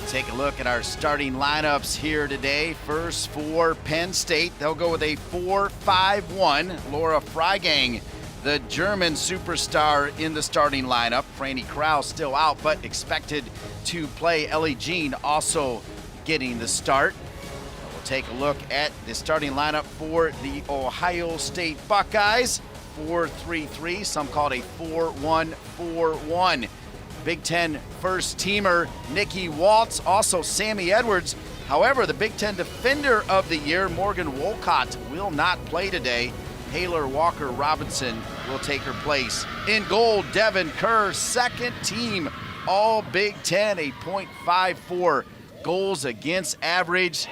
Take a look at our starting lineups here today. First for Penn State, they'll go with a 4-5-1. Laura Freigang, the German superstar, in the starting lineup. Franny Krause still out, but expected to play. Ellie Jean also getting the start. We'll take a look at the starting lineup for the Ohio State Buckeyes. 4-3-3, some call it a 4-1-4-1. Big Ten first teamer Nikki Waltz, also Sammy Edwards. However, the Big Ten Defender of the Year, Morgan Wolcott, will not play today. Taylor Walker Robinson will take her place. In goal, Devin Kerr, second team All Big Ten, a .54 goals against average.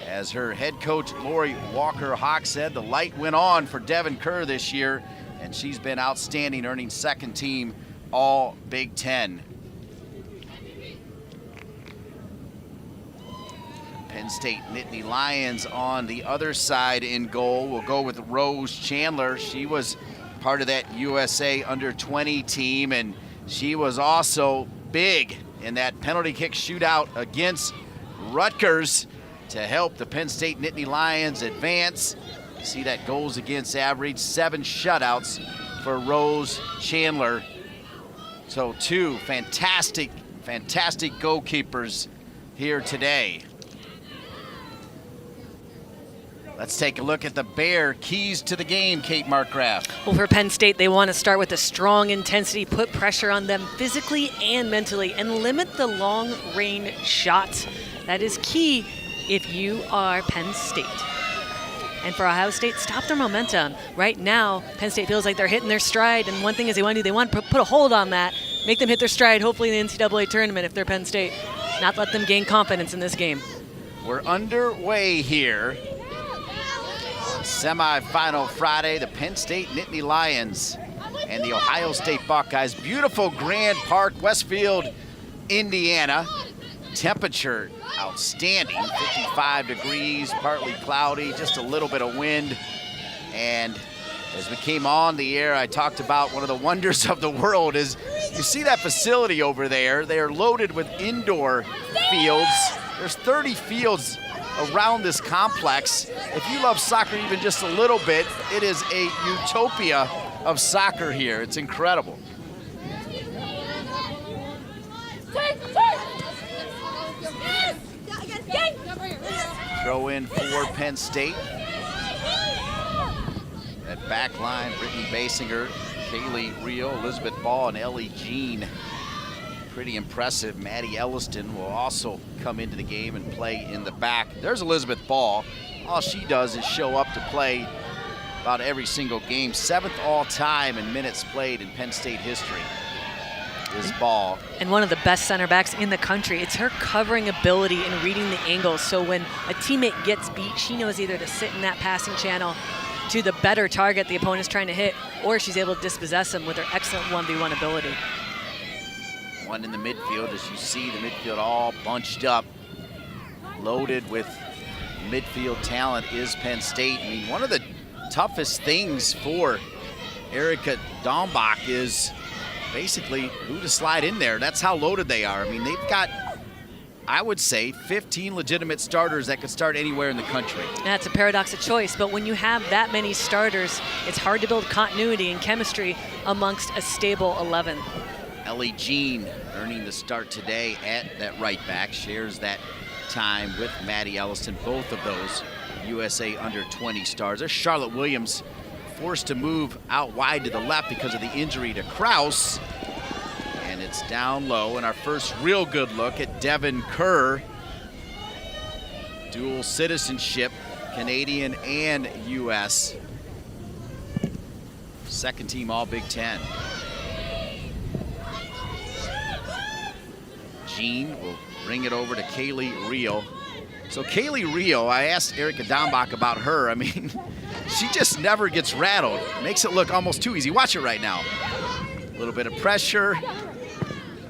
As her head coach, Lori Walker-Hawk, said, the light went on for Devin Kerr this year, and she's been outstanding, earning second team All Big Ten. Penn State Nittany Lions on the other side in goal. We'll go with Rose Chandler. She was part of that USA Under-20 team, and she was also big in that penalty kick shootout against Rutgers to help the Penn State Nittany Lions advance. You see that goals against average, 7 shutouts for Rose Chandler. So two fantastic goalkeepers here today. Let's take a look at the Bear keys to the game, Kate Markgraf. Well, for Penn State, they want to start with a strong intensity, put pressure on them physically and mentally, and limit the long-range shots. That is key if you are Penn State. And for Ohio State, stop their momentum. Right now, Penn State feels like they're hitting their stride, and one thing is they want to put a hold on that, make them hit their stride, hopefully in the NCAA tournament if they're Penn State, not let them gain confidence in this game. We're underway here. Semi-final Friday, the Penn State Nittany Lions and the Ohio State Buckeyes. Beautiful Grand Park, Westfield, Indiana. Temperature outstanding, 55 degrees, partly cloudy, just a little bit of wind. And as we came on the air, I talked about one of the wonders of the world is you see that facility over there. They are loaded with indoor fields. There's 30 fields around this complex. If you love soccer even just a little bit, it is a utopia of soccer here. It's incredible. Throw in for Penn State. That back line, Brittany Basinger, Kaylee Rio, Elizabeth Ball, and Ellie Jean. Pretty impressive. Maddie Elliston will also come into the game and play in the back. There's Elizabeth Ball. All she does is show up to play about every single game. 7th all-time in minutes played in Penn State history is Ball. And one of the best center backs in the country. It's her covering ability and reading the angles. So when a teammate gets beat, she knows either to sit in that passing channel to the better target the opponent's trying to hit, or she's able to dispossess them with her excellent 1v1 ability. One in the midfield, as you see the midfield all bunched up, loaded with midfield talent is Penn State. I mean, one of the toughest things for Erica Dombach is basically who to slide in there. That's how loaded they are. I mean, they've got, I would say, 15 legitimate starters that could start anywhere in the country. That's a paradox of choice, but when you have that many starters, it's hard to build continuity and chemistry amongst a stable 11. Ellie Jean earning the start today at that right back, shares that time with Maddie Elliston, both of those USA Under-20 stars. There's Charlotte Williams, forced to move out wide to the left because of the injury to Krause. And it's down low. And our first real good look at Devin Kerr. Dual citizenship, Canadian and US. Second team All Big Ten. Jean will bring it over to Kaylee Rio. So Kaylee Rio, I asked Erica Dombach about her. I mean, she just never gets rattled. Makes it look almost too easy. Watch it right now. A little bit of pressure.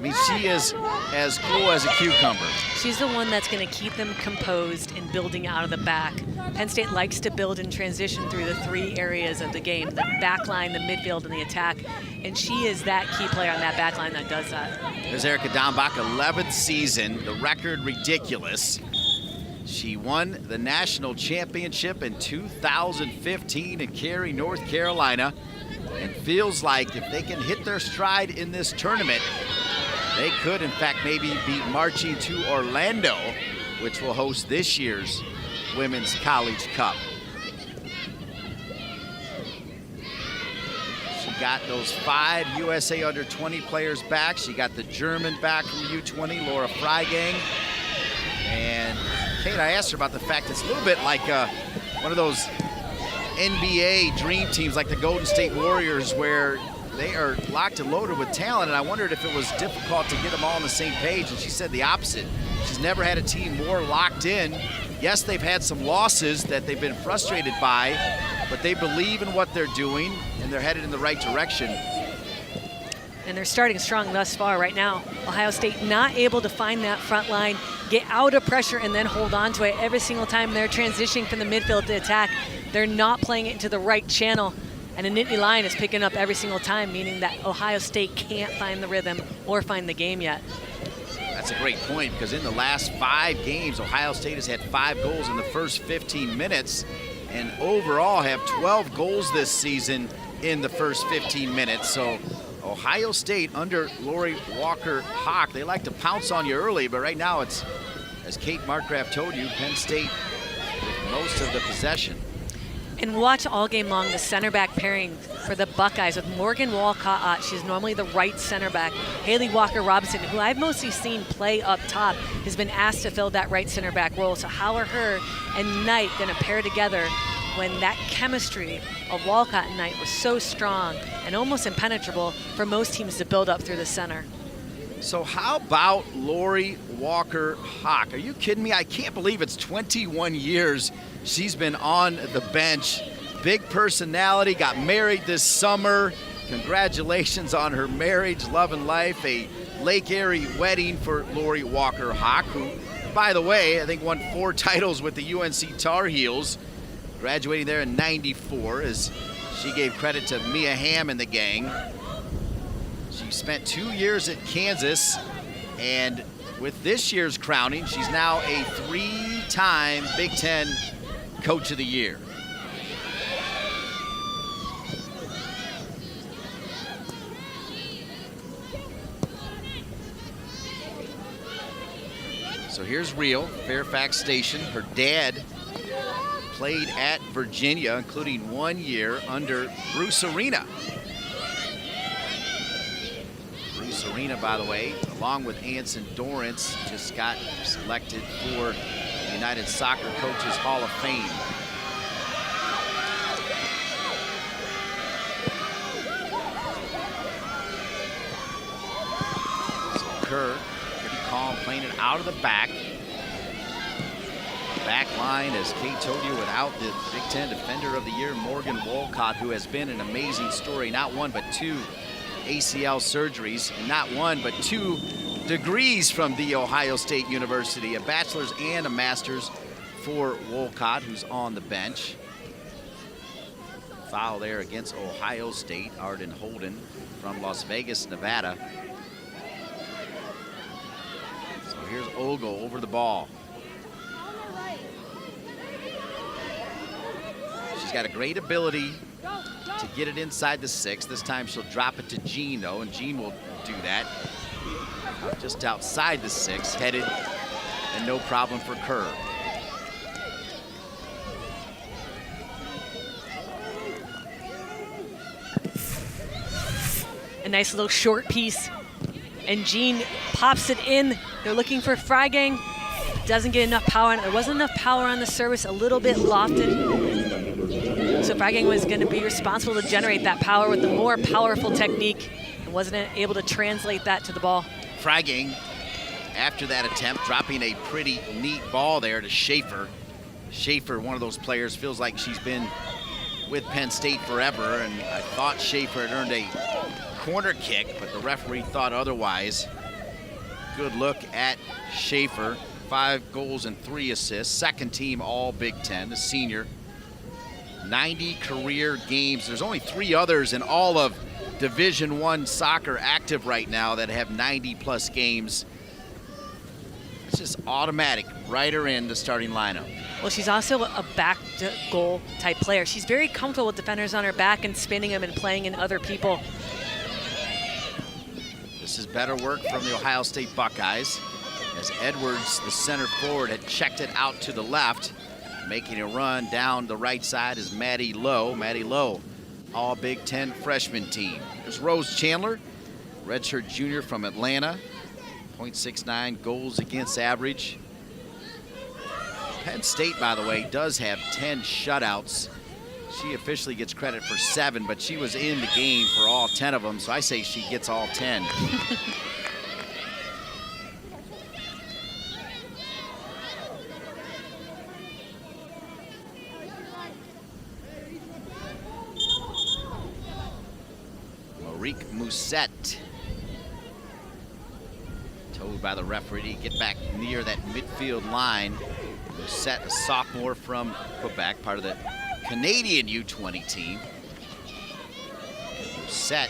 I mean, she is as cool as a cucumber. She's the one that's going to keep them composed and building out of the back. Penn State likes to build and transition through the three areas of the game, the back line, the midfield, and the attack. And she is that key player on that back line that does that. There's Erica Dombach, 11th season, the record ridiculous. She won the national championship in 2015 in Cary, North Carolina, and feels like if they can hit their stride in this tournament, they could, in fact, maybe be marching to Orlando, which will host this year's Women's College Cup. She got those 5 USA Under-20 players back. She got the German back from U20, Laura Freigang. And Kate, I asked her about the fact it's a little bit like one of those NBA dream teams like the Golden State Warriors where they are locked and loaded with talent, and I wondered if it was difficult to get them all on the same page, and she said the opposite. She's never had a team more locked in. Yes, they've had some losses that they've been frustrated by, but they believe in what they're doing, and they're headed in the right direction. And they're starting strong thus far right now. Ohio State not able to find that front line, get out of pressure, and then hold on to it every single time they're transitioning from the midfield to attack. They're not playing it into the right channel. And a Nittany Lion is picking up every single time, meaning that Ohio State can't find the rhythm or find the game yet. That's a great point, because in the last 5 games, Ohio State has had 5 goals in the first 15 minutes, and overall have 12 goals this season in the first 15 minutes. So Ohio State under Lori Walker-Hawk, they like to pounce on you early, but right now it's, as Kate Markgraf told you, Penn State with most of the possession. And watch all game long the center back pairing for the Buckeyes with Morgan Walcott. She's normally the right center back. Haley Walker-Robinson, who I've mostly seen play up top, has been asked to fill that right center back role. So how are her and Knight going to pair together when that chemistry of Walcott and Knight was so strong and almost impenetrable for most teams to build up through the center? So how about Lori Walker-Hawk? Are you kidding me? I can't believe it's 21 years she's been on the bench. Big personality, got married this summer. Congratulations on her marriage, love and life. A Lake Erie wedding for Lori Walker-Hawk, who, by the way, I think won 4 titles with the UNC Tar Heels, graduating there in '94, as she gave credit to Mia Hamm and the gang. She spent 2 years at Kansas, and with this year's crowning, she's now a 3-time Big Ten Coach of the Year. So here's Rio, Fairfax Station. Her dad played at Virginia, including 1 year under Bruce Arena. Bruce Arena, by the way, along with Anson Dorrance, just got selected for the United Soccer Coaches Hall of Fame. So Kerr, pretty calm, playing it out of the back. Back line, as Kate told you, without the Big Ten Defender of the Year, Morgan Walcott, who has been an amazing story. Not 1, but 2 ACL surgeries, and not 1, but 2 degrees from The Ohio State University, a bachelor's and a master's for Walcott, who's on the bench. Foul there against Ohio State, Arden Holden from Las Vegas, Nevada. So here's Ogle over the ball. She's got a great ability to get it inside the 6. This time she'll drop it to Jean, though, and Jean will do that. Just outside the 6, headed, and no problem for Kerr. A nice little short piece, and Jean pops it in. They're looking for Freigang. Doesn't get enough power on it. There wasn't enough power on the service, a little bit lofted. So Freigang was going to be responsible to generate that power with the more powerful technique, and wasn't able to translate that to the ball. Freigang, after that attempt, dropping a pretty neat ball there to Schaefer. Schaefer, one of those players, feels like she's been with Penn State forever, and I thought Schaefer had earned a corner kick, but the referee thought otherwise. good look at Schaefer. 5 goals and 3 assists. Second team all Big Ten, the senior. 90 career games. There's only 3 others in all of Division I soccer active right now that have 90-plus games. It's just automatic. Right her in the starting lineup. Well, she's also a back-to-goal type player. She's very comfortable with defenders on her back and spinning them and playing in other people. This is better work from the Ohio State Buckeyes, as Edwards, the center forward, had checked it out to the left. Making a run down the right side is Maddie Lowe. Maddie Lowe, all Big Ten freshman team. There's Rose Chandler, redshirt junior from Atlanta. .69 goals against average. Penn State, by the way, does have 10 shutouts. She officially gets credit for 7, but she was in the game for all 10 of them, so I say she gets all 10. Marique Musette. Told by the referee to get back near that midfield line. Musette, a sophomore from Quebec, part of the Canadian U20 team. Musette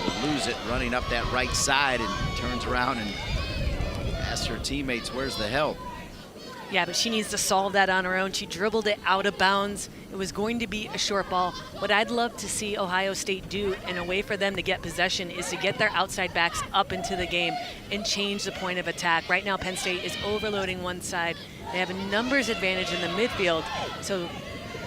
will lose it running up that right side and turns around and asks her teammates, where's the help? Yeah, but she needs to solve that on her own. She dribbled it out of bounds. It was going to be a short ball. What I'd love to see Ohio State do, and a way for them to get possession, is to get their outside backs up into the game and change the point of attack. Right now, Penn State is overloading one side. They have a numbers advantage in the midfield, so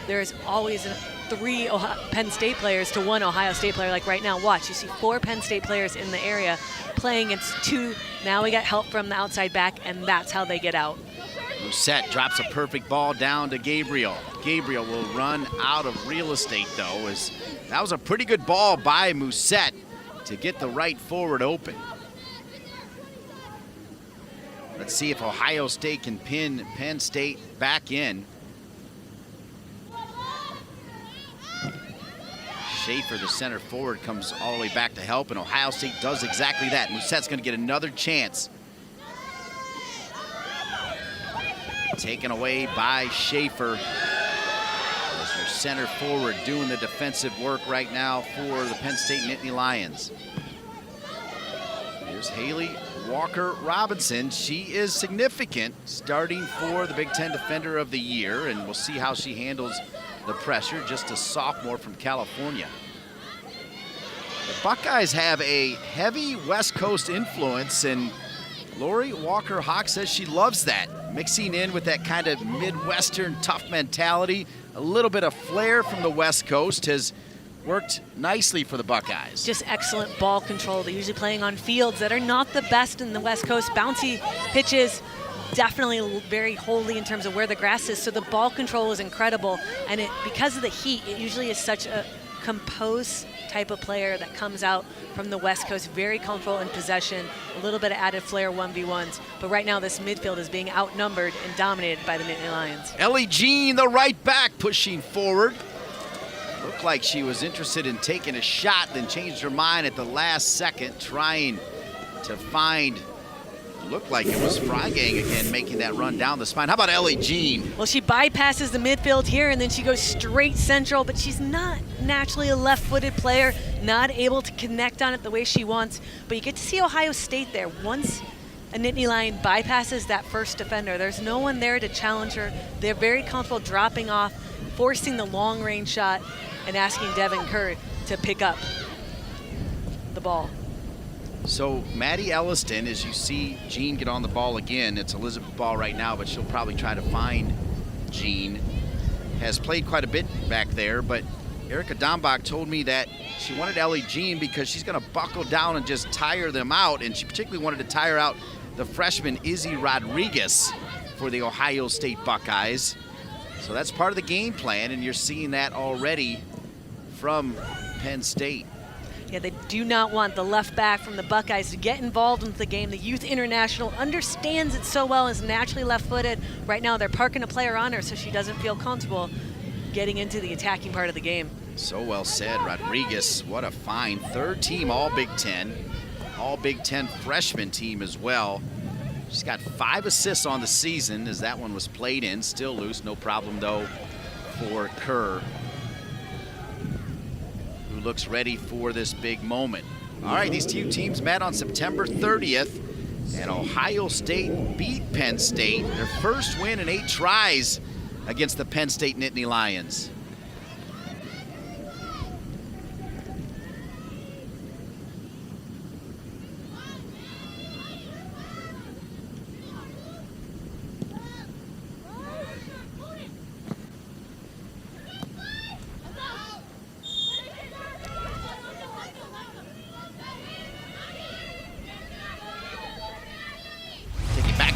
there's always 3 Penn State players to 1 Ohio State player. Like right now, watch, you see 4 Penn State players in the area playing against 2. Now we got help from the outside back, and that's how they get out. Musette drops a perfect ball down to Gabriel. Gabriel will run out of real estate, though, as that was a pretty good ball by Musette to get the right forward open. Let's see if Ohio State can pin Penn State back in. Schaefer, the center forward, comes all the way back to help, and Ohio State does exactly that. Musette's going to get another chance. Taken away by Schaefer. As your center forward doing the defensive work right now for the Penn State Nittany Lions. Here's Haley Walker-Robinson. She is significant, starting for the Big Ten Defender of the Year, and we'll see how she handles the pressure. Just a sophomore from California. The Buckeyes have a heavy West Coast influence, and Lori Walker-Hawk says she loves that. Mixing in with that kind of Midwestern tough mentality, a little bit of flair from the West Coast has worked nicely for the Buckeyes. Just excellent ball control. They're usually playing on fields that are not the best in the West Coast. Bouncy pitches, definitely very holy in terms of where the grass is. So the ball control is incredible. And because of the heat, it usually is such a composed type of player that comes out from the West Coast, very comfortable in possession, a little bit of added flair 1v1s. But right now this midfield is being outnumbered and dominated by the Nittany Lions. Ellie Jean, the right back, pushing forward. Looked like she was interested in taking a shot, then changed her mind at the last second, trying to find, looked like it was Freigang again making that run down the spine. How about Ellie Jean? Well, she bypasses the midfield here, and then she goes straight central, but she's not naturally a left-footed player, not able to connect on it the way she wants. But you get to see Ohio State there. Once a Nittany Lion bypasses that first defender, there's no one there to challenge her. They're very comfortable dropping off, forcing the long-range shot, and asking Devin Kerr to pick up the ball. So Maddie Elliston, as you see Jean get on the ball again, it's Elizabeth ball right now, but she'll probably try to find Jean. Has played quite a bit back there, but Erica Dombach told me that she wanted Ellie Jean because she's going to buckle down and just tire them out, and she particularly wanted to tire out the freshman Izzy Rodriguez for the Ohio State Buckeyes. So that's part of the game plan, and you're seeing that already from Penn State. Yeah, they do not want the left back from the Buckeyes to get involved into the game. The youth international understands it so well, is naturally left-footed. Right now they're parking a player on her so she doesn't feel comfortable getting into the attacking part of the game. So well said, Rodriguez. What a find. Third team All Big Ten. all Big Ten freshman team as well. She's got 5 assists on the season as that one was played in. Still loose, no problem though for Kerr, who looks ready for this big moment. All right, these two teams met on September 30th, and Ohio State beat Penn State, their first win in 8 tries against the Penn State Nittany Lions.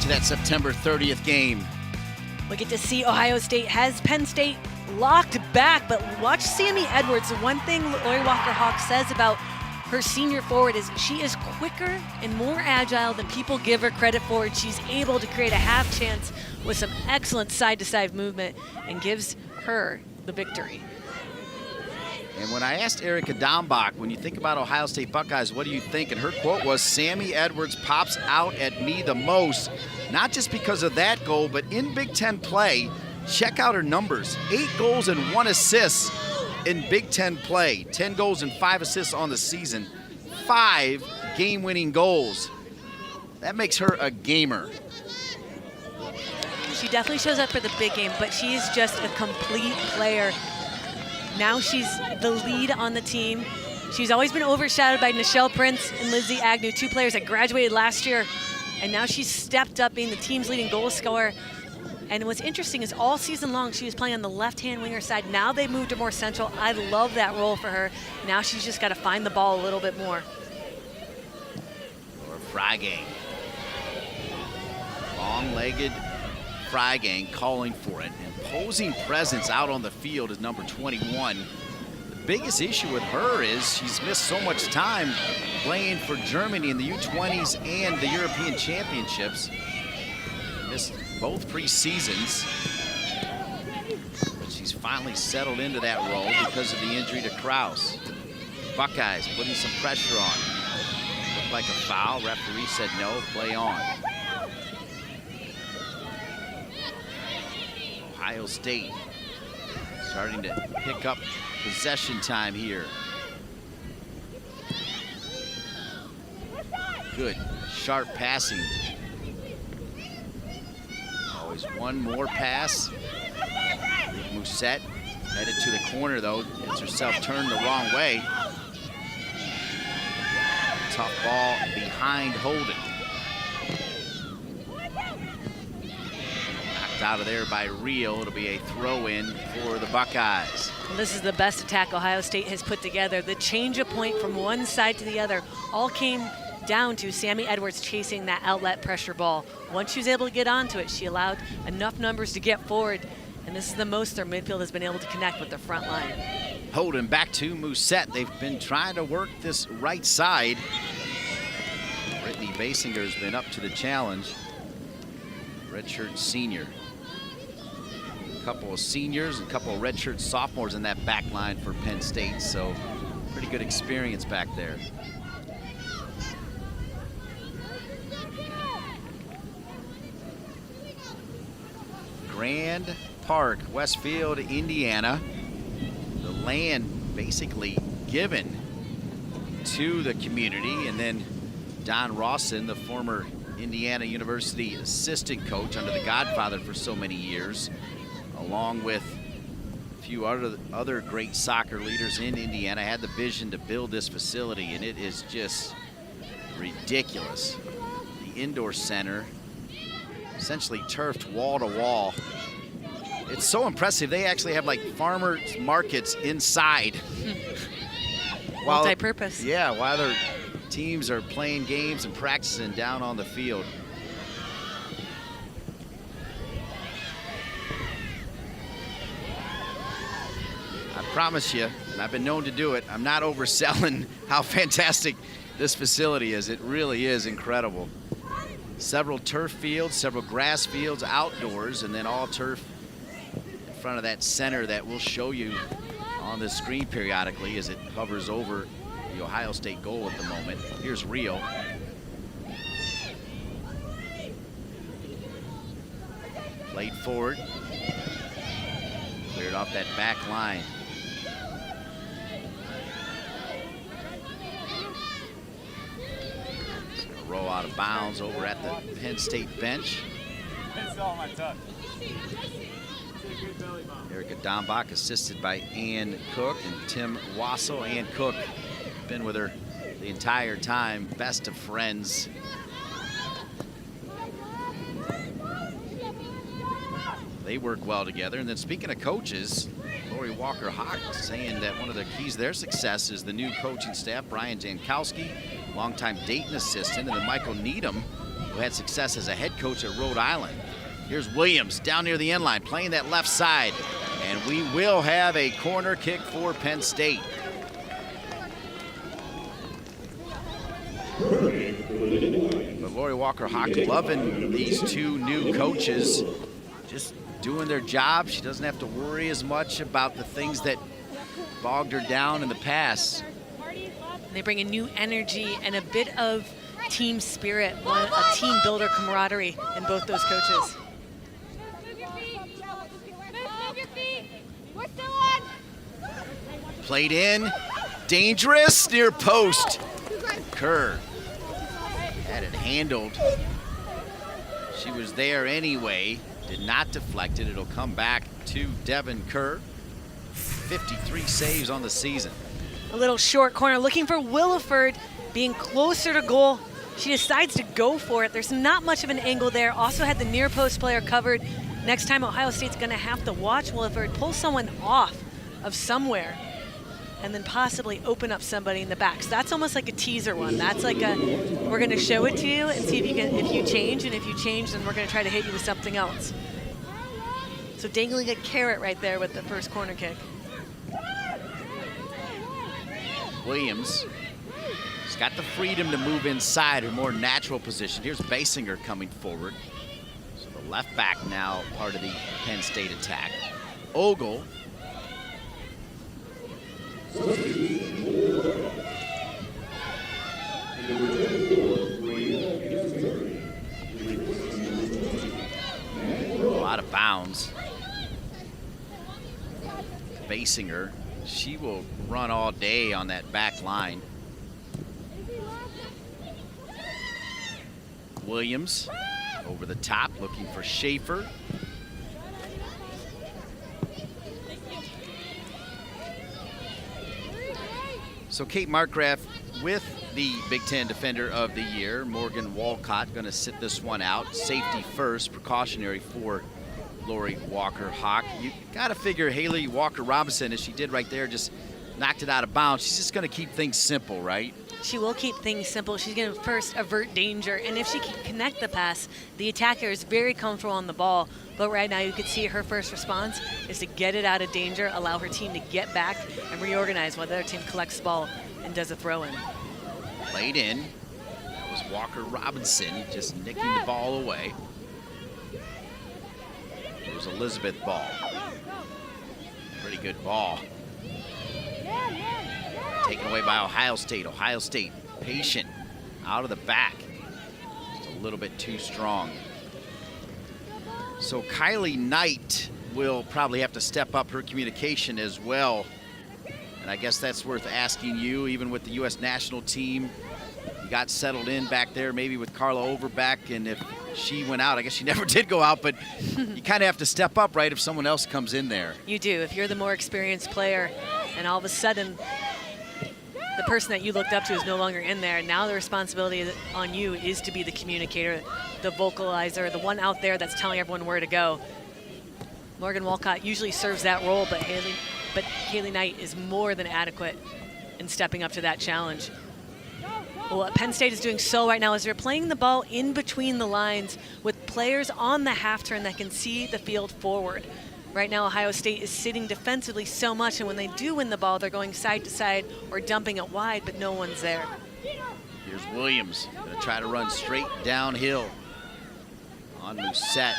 That September 30th game. We get to see Ohio State has Penn State locked back, but watch Sammy Edwards. The one thing Lori Walker-Hawk says about her senior forward is she is quicker and more agile than people give her credit for, and she's able to create a half chance with some excellent side-to-side movement and gives her the victory. And when I asked Erica Dombach, when you think about Ohio State Buckeyes, what do you think? And her quote was, Sammy Edwards pops out at me the most, not just because of that goal, but in Big Ten play. Check out her numbers, 8 goals and 1 assist in Big Ten play, 10 goals and 5 assists on the season, 5 game-winning goals. That makes her a gamer. She definitely shows up for the big game, but she is just a complete player. Now she's the lead on the team. She's always been overshadowed by Nichelle Prince and Lizzie Agnew, 2 players that graduated last year. And now she's stepped up being the team's leading goal scorer. And what's interesting is all season long she was playing on the left-hand winger side. Now they moved her more central. I love that role for her. Now she's just got to find the ball a little bit more. Or Freigang. Long-legged Freigang calling for it. Imposing presence out on the field is number 21. The biggest issue with her is she's missed so much time playing for Germany in the U20s and the European Championships. Missed both pre-seasons. But she's finally settled into that role because of the injury to Krause. Buckeyes putting some pressure on. Looked like a foul. Referee said no, play on. Ohio State starting to pick up possession time here. Good, sharp passing. Always one more pass. Musette headed to the corner though, gets herself turned the wrong way. Tough ball behind Holden. Out of there by Reel. It'll be a throw-in for the Buckeyes. Well, this is the best attack Ohio State has put together. The change of point from one side to the other all came down to Sammy Edwards chasing that outlet pressure ball. Once she was able to get onto it, she allowed enough numbers to get forward, and this is the most their midfield has been able to connect with the front line. Holden back to Musette. They've been trying to work this right side. Brittany Basinger's been up to the challenge. Redshirt senior. Couple of seniors and a couple of redshirt sophomores in that back line for Penn State, so pretty good experience back there. Grand Park, Westfield, Indiana. The land basically given to the community, and then Don Rawson, the former Indiana University assistant coach under the Godfather for so many years, along with a few other great soccer leaders in Indiana, had the vision to build this facility, and it is just ridiculous. The indoor center, essentially turfed wall to wall. It's so impressive. They actually have like farmers markets inside. Multi-purpose. Yeah, while their teams are playing games and practicing down on the field. I promise you, and I've been known to do it, I'm not overselling how fantastic this facility is. It really is incredible. Several turf fields, several grass fields outdoors, and then all turf in front of that center that we'll show you on the screen periodically as it hovers over the Ohio State goal at the moment. Here's Rio. Played forward. Cleared off that back line. It's gonna roll out of bounds over at the Penn State bench. Erica Dombach assisted by Ann Cook and Tim Wassel. Ann Cook, been with her the entire time, best of friends. They work well together. And then speaking of coaches, Lori Walker-Hawk saying that one of the keys to their success is the new coaching staff, Brian Jankowski, longtime Dayton assistant, and then Michael Needham, who had success as a head coach at Rhode Island. Here's Williams down near the end line, playing that left side. And we will have a corner kick for Penn State. But Lori Walker-Hawk loving these two new coaches, just doing their job. She doesn't have to worry as much about the things that bogged her down in the past. They bring a new energy and a bit of team spirit, a team builder camaraderie in both those coaches. Played in, dangerous, near post. Kerr had it handled. She was there anyway, did not deflect it. It'll come back to Devin Kerr. 53 saves on the season. A little short corner, looking for Williford, being closer to goal. She decides to go for it. There's not much of an angle there. Also had the near post player covered. Next time Ohio State's gonna have to watch Williford pull someone off of somewhere and then possibly open up somebody in the back. So that's almost like a teaser one. That's like a, we're gonna show it to you and see if you change, and if you change, then we're gonna try to hit you with something else. So dangling a carrot right there with the first corner kick. Williams has got the freedom to move inside her more natural position. Here's Basinger coming forward. So the left back now part of the Penn State attack. Ogle. Out of bounds. Basinger, she will run all day on that back line. Williams over the top, looking for Schaefer. So Kate Markgraf with the Big Ten Defender of the Year, Morgan Walcott, going to sit this one out. Safety first, precautionary for Lori Walker-Hawk. You got to figure Haley Walker-Robinson, as she did right there, just knocked it out of bounds. She's just going to keep things simple, right? She will keep things simple. She's going to first avert danger, and if she can connect the pass, the attacker is very comfortable on the ball. But right now you can see her first response is to get it out of danger, allow her team to get back and reorganize while the other team collects the ball and does a throw-in. Played in. That was Walker-Robinson just nicking the ball away. It was Elizabeth Ball. Pretty good ball. Taken away by Ohio State. Ohio State patient out of the back. Just a little bit too strong. So Kylie Knight will probably have to step up her communication as well. And I guess that's worth asking you, even with the U.S. national team. You got settled in back there, maybe with Carla Overbeck, and if she went out, I guess she never did go out, but you kind of have to step up, right, if someone else comes in there. You do. If you're the more experienced player and all of a sudden the person that you looked up to is no longer in there, now the responsibility on you is to be the communicator, the vocalizer, the one out there that's telling everyone where to go. Morgan Walcott usually serves that role, but Haley Knight is more than adequate in stepping up to that challenge. Well, what Penn State is doing so right now is they're playing the ball in between the lines with players on the half turn that can see the field forward. Right now, Ohio State is sitting defensively so much, and when they do win the ball, they're going side to side or dumping it wide, but no one's there. Here's Williams, gonna try to run straight downhill on Musette.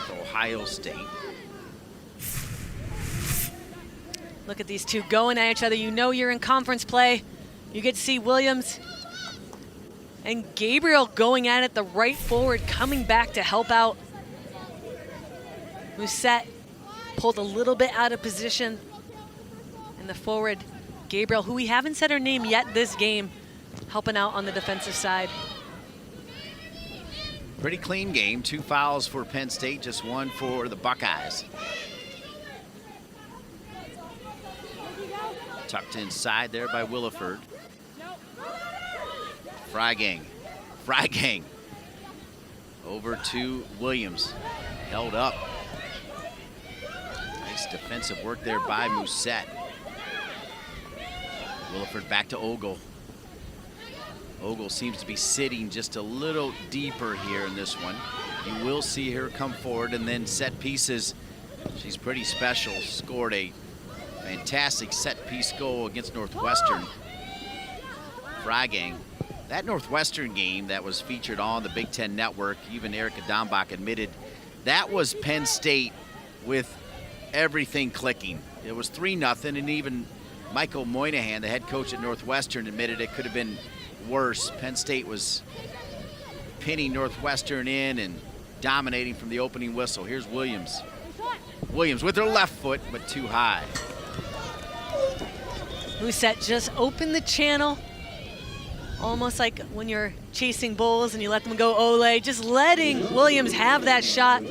with Ohio State. Look at these two going at each other. You know you're in conference play. You get to see Williams and Gabriel going at it, the right forward coming back to help out. Musette pulled a little bit out of position. And the forward, Gabriel, who we haven't said her name yet this game, helping out on the defensive side. Pretty clean game. 2 fouls for Penn State, just 1 for the Buckeyes. Tucked inside there by Williford. Frygang. Over to Williams. Held up. Nice defensive work there by Musette. Williford back to Ogle. Ogle seems to be sitting just a little deeper here in this one. You will see her come forward, and then set pieces. She's pretty special. Scored a fantastic set-piece goal against Northwestern. Frygang. That Northwestern game that was featured on the Big Ten Network, even Erica Dombach admitted, that was Penn State with everything clicking. It was 3-0, and even Michael Moynihan, the head coach at Northwestern, admitted it could have been worse. Penn State was pinning Northwestern in and dominating from the opening whistle. Here's Williams. Williams with her left foot, but too high. Musette just opened the channel, almost like when you're chasing bulls and you let them go ole, just letting Williams have that shot,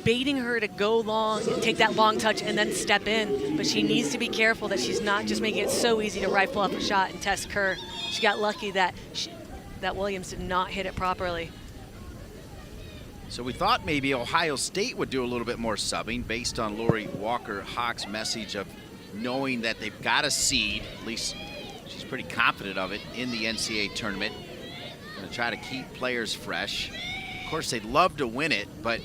baiting her to go long and take that long touch and then step in. But she needs to be careful that she's not just making it so easy to rifle up a shot and test Kerr. She got lucky that that Williams did not hit it properly. So we thought maybe Ohio State would do a little bit more subbing based on Lori Walker-Hawk's message of knowing that they've got a seed, at least she's pretty confident of it, in the NCAA tournament. Going to try to keep players fresh. Of course, they'd love to win it, but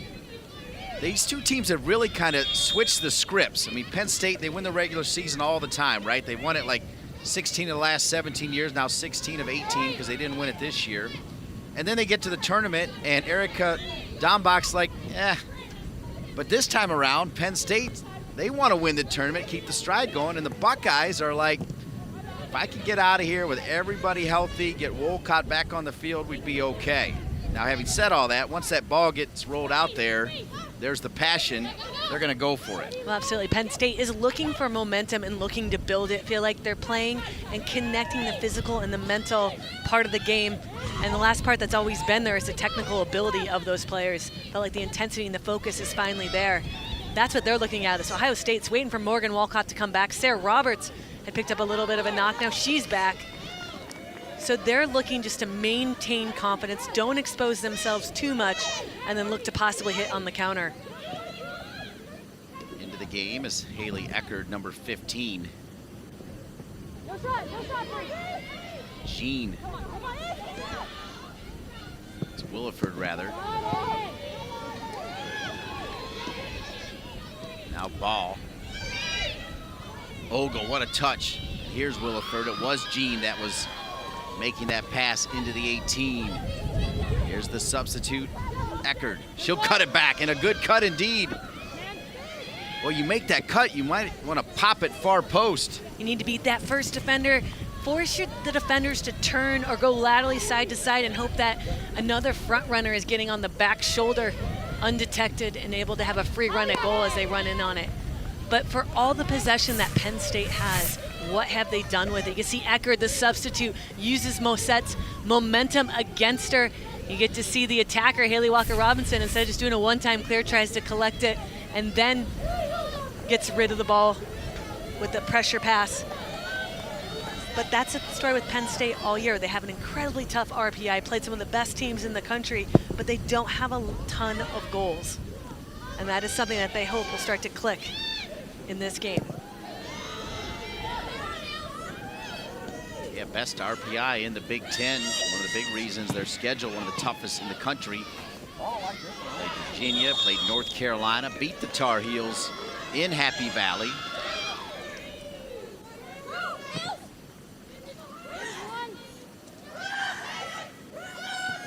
these two teams have really kind of switched the scripts. I mean, Penn State, they win the regular season all the time, right? They won it like 16 of the last 17 years, now 16 of 18 because they didn't win it this year. And then they get to the tournament, and Erica Dombach's like, But this time around, Penn State, they want to win the tournament, keep the stride going, and the Buckeyes are like, if I could get out of here with everybody healthy, get Wolcott back on the field, we'd be okay. Now, having said all that, once that ball gets rolled out there, there's the passion. They're going to go for it. Well, absolutely. Penn State is looking for momentum and looking to build it. Feel like they're playing and connecting the physical and the mental part of the game. And the last part that's always been there is the technical ability of those players. Felt like the intensity and the focus is finally there. That's what they're looking at. So Ohio State's waiting for Morgan Walcott to come back. Sarah Roberts had picked up a little bit of a knock. Now she's back. So they're looking just to maintain confidence, don't expose themselves too much, and then look to possibly hit on the counter. Into the game is Haley Eckerd, number 15. Jean. It's Williford, rather. Now ball. Ogle, what a touch. Here's Williford. It was Jean that was making that pass into the 18. Here's the substitute, Eckerd. She'll cut it back, and a good cut indeed. Well, you make that cut, you might want to pop it far post. You need to beat that first defender. Force the defenders to turn or go laterally side to side and hope that another front runner is getting on the back shoulder undetected and able to have a free run at goal as they run in on it. But for all the possession that Penn State has, what have they done with it? You can see Eckerd, the substitute, uses Mosette's momentum against her. You get to see the attacker, Haley Walker-Robinson, instead of just doing a one-time clear, tries to collect it and then gets rid of the ball with the pressure pass. But that's the story with Penn State all year. They have an incredibly tough RPI, played some of the best teams in the country, but they don't have a ton of goals. And that is something that they hope will start to click in this game. Yeah, best RPI in the Big Ten. One of the big reasons their schedule, one of the toughest in the country. Played Virginia, played North Carolina, beat the Tar Heels in Happy Valley.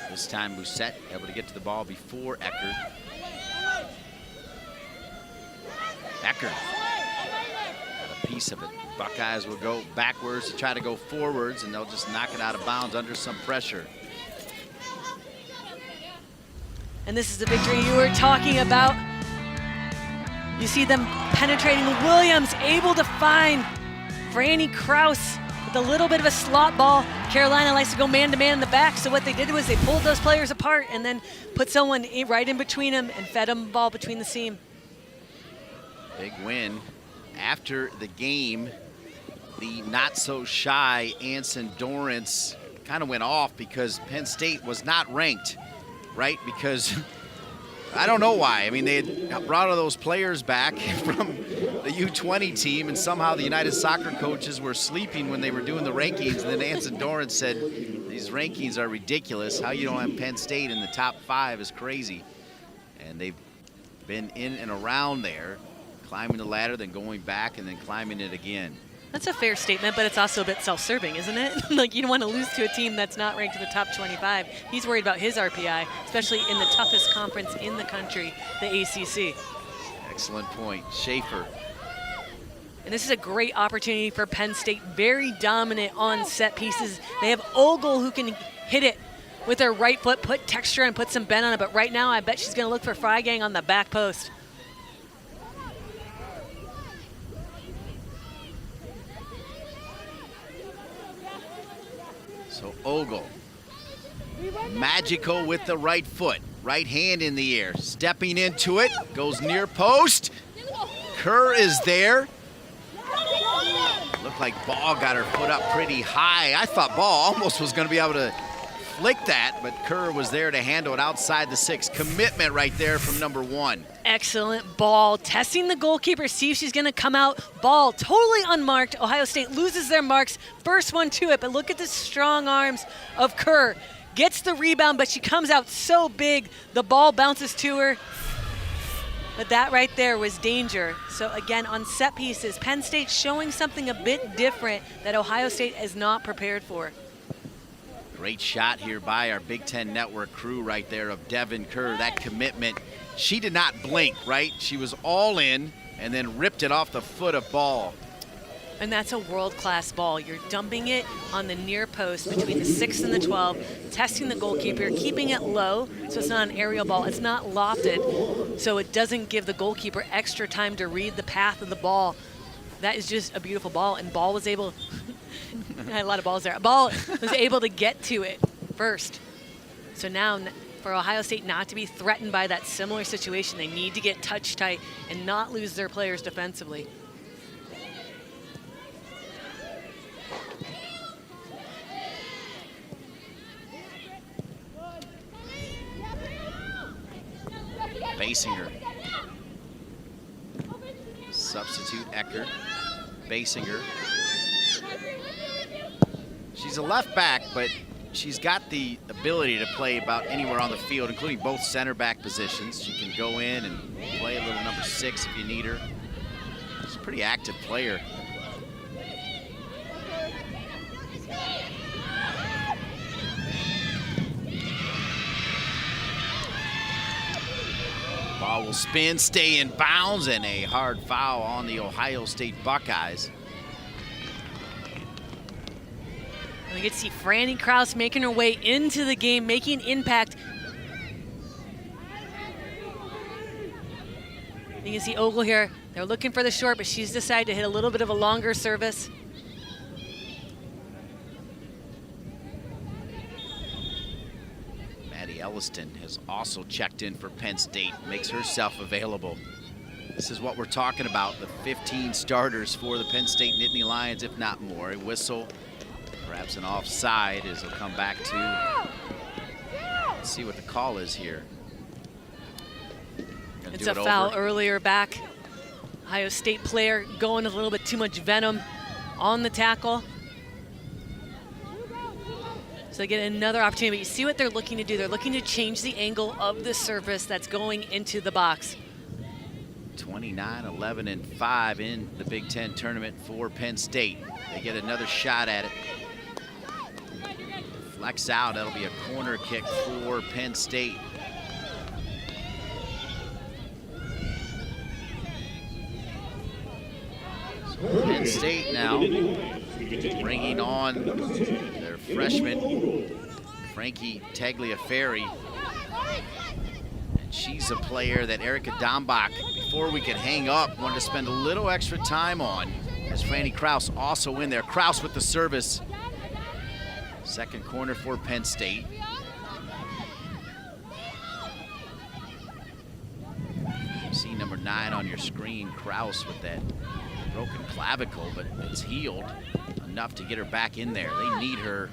This time Musette able to get to the ball before Eckerd. Ecker got a piece of it. Buckeyes will go backwards to try to go forwards, and they'll just knock it out of bounds under some pressure. And this is the victory you were talking about. You see them penetrating. Williams able to find Franny Kraus with a little bit of a slot ball. Carolina likes to go man-to-man in the back, so what they did was they pulled those players apart and then put someone right in between them and fed them the ball between the seam. Big win. After the game, the not-so-shy Anson Dorrance kind of went off because Penn State was not ranked, right? Because I don't know why. I mean, they had brought all those players back from the U20 team, and somehow the United Soccer coaches were sleeping when they were doing the rankings, and then Anson Dorrance said, these rankings are ridiculous. How you don't have Penn State in the top 5 is crazy. And they've been in and around there, climbing the ladder, then going back, and then climbing it again. That's a fair statement, but it's also a bit self-serving, isn't it? Like, you don't want to lose to a team that's not ranked in the top 25. He's worried about his RPI, especially in the toughest conference in the country, the ACC. Excellent point. Schaefer. And this is a great opportunity for Penn State. Very dominant on set pieces. They have Ogle who can hit it with her right foot, put texture and put some bend on it. But right now, I bet she's going to look for Freigang on the back post. So Ogle, magical with the right foot, right hand in the air, stepping into it, goes near post. Kerr is there. Looked like Ball got her foot up pretty high. I thought Ball almost was going to be able to flick that, but Kerr was there to handle it outside the 6. Commitment right there from number 1. Excellent ball. Testing the goalkeeper, see if she's going to come out. Ball totally unmarked. Ohio State loses their marks. First one to it, but look at the strong arms of Kerr. Gets the rebound, but she comes out so big. The ball bounces to her. But that right there was danger. So again, on set pieces, Penn State showing something a bit different that Ohio State is not prepared for. Great shot here by our Big Ten Network crew right there of Devin Kerr. That commitment, she did not blink, right? She was all in and then ripped it off the foot of Ball. And that's a world-class ball. You're dumping it on the near post between the 6 and the 12, testing the goalkeeper, keeping it low so it's not an aerial ball. It's not lofted, so it doesn't give the goalkeeper extra time to read the path of the ball. That is just a beautiful ball, and Ball was able I had a lot of balls there. Ball was able to get to it first. So now for Ohio State not to be threatened by that similar situation, they need to get touch tight and not lose their players defensively. Basinger. Substitute Ecker. Basinger. She's a left back, but she's got the ability to play about anywhere on the field, including both center back positions. She can go in and play a little number 6 if you need her. She's a pretty active player. Ball will spin, stay in bounds, and a hard foul on the Ohio State Buckeyes. And we get to see Franny Kraus making her way into the game, making impact. You can see Ogle here. They're looking for the short, but she's decided to hit a little bit of a longer service. Elliston has also checked in for Penn State, makes herself available. This is what we're talking about, the 15 starters for the Penn State Nittany Lions, if not more. A whistle, perhaps an offside as they'll come back to. Let's see what the call is here. It's a foul earlier back. Ohio State player going a little bit too much venom on the tackle. So they get another opportunity, but you see what they're looking to do. They're looking to change the angle of the surface that's going into the box. 29-11-5 in the Big Ten tournament for Penn State. They get another shot at it. Flex out, that'll be a corner kick for Penn State. Penn State now bringing on their freshman, Frankie Tagliaferri. And she's a player that Erica Dombach, before we could hang up, wanted to spend a little extra time on, as Franny Kraus also in there. Kraus with the service. Second corner for Penn State. You see number 9 on your screen, Kraus with that broken clavicle, but it's healed enough to get her back in there. They need her.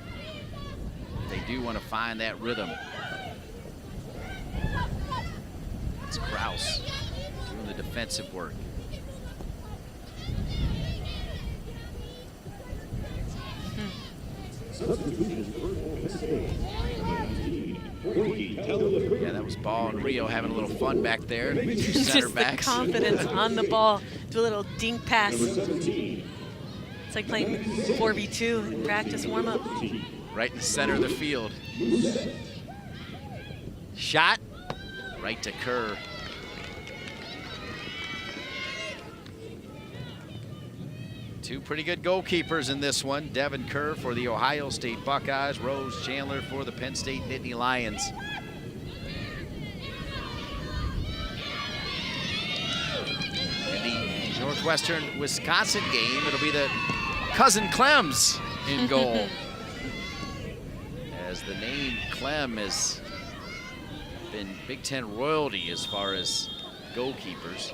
They do want to find that rhythm. It's Kraus doing the defensive work. Yeah, that was Ball and Rio having a little fun back there. Just the confidence on the ball. Do a little dink pass. It's like playing 4v2 in practice warm-up. Right in the center of the field. Shot right to Kerr. Two pretty good goalkeepers in this one. Devin Kerr for the Ohio State Buckeyes, Rose Chandler for the Penn State Nittany Lions. In the Northwestern Wisconsin game, it'll be the cousin Clems in goal. As the name Clem has been Big Ten royalty as far as goalkeepers.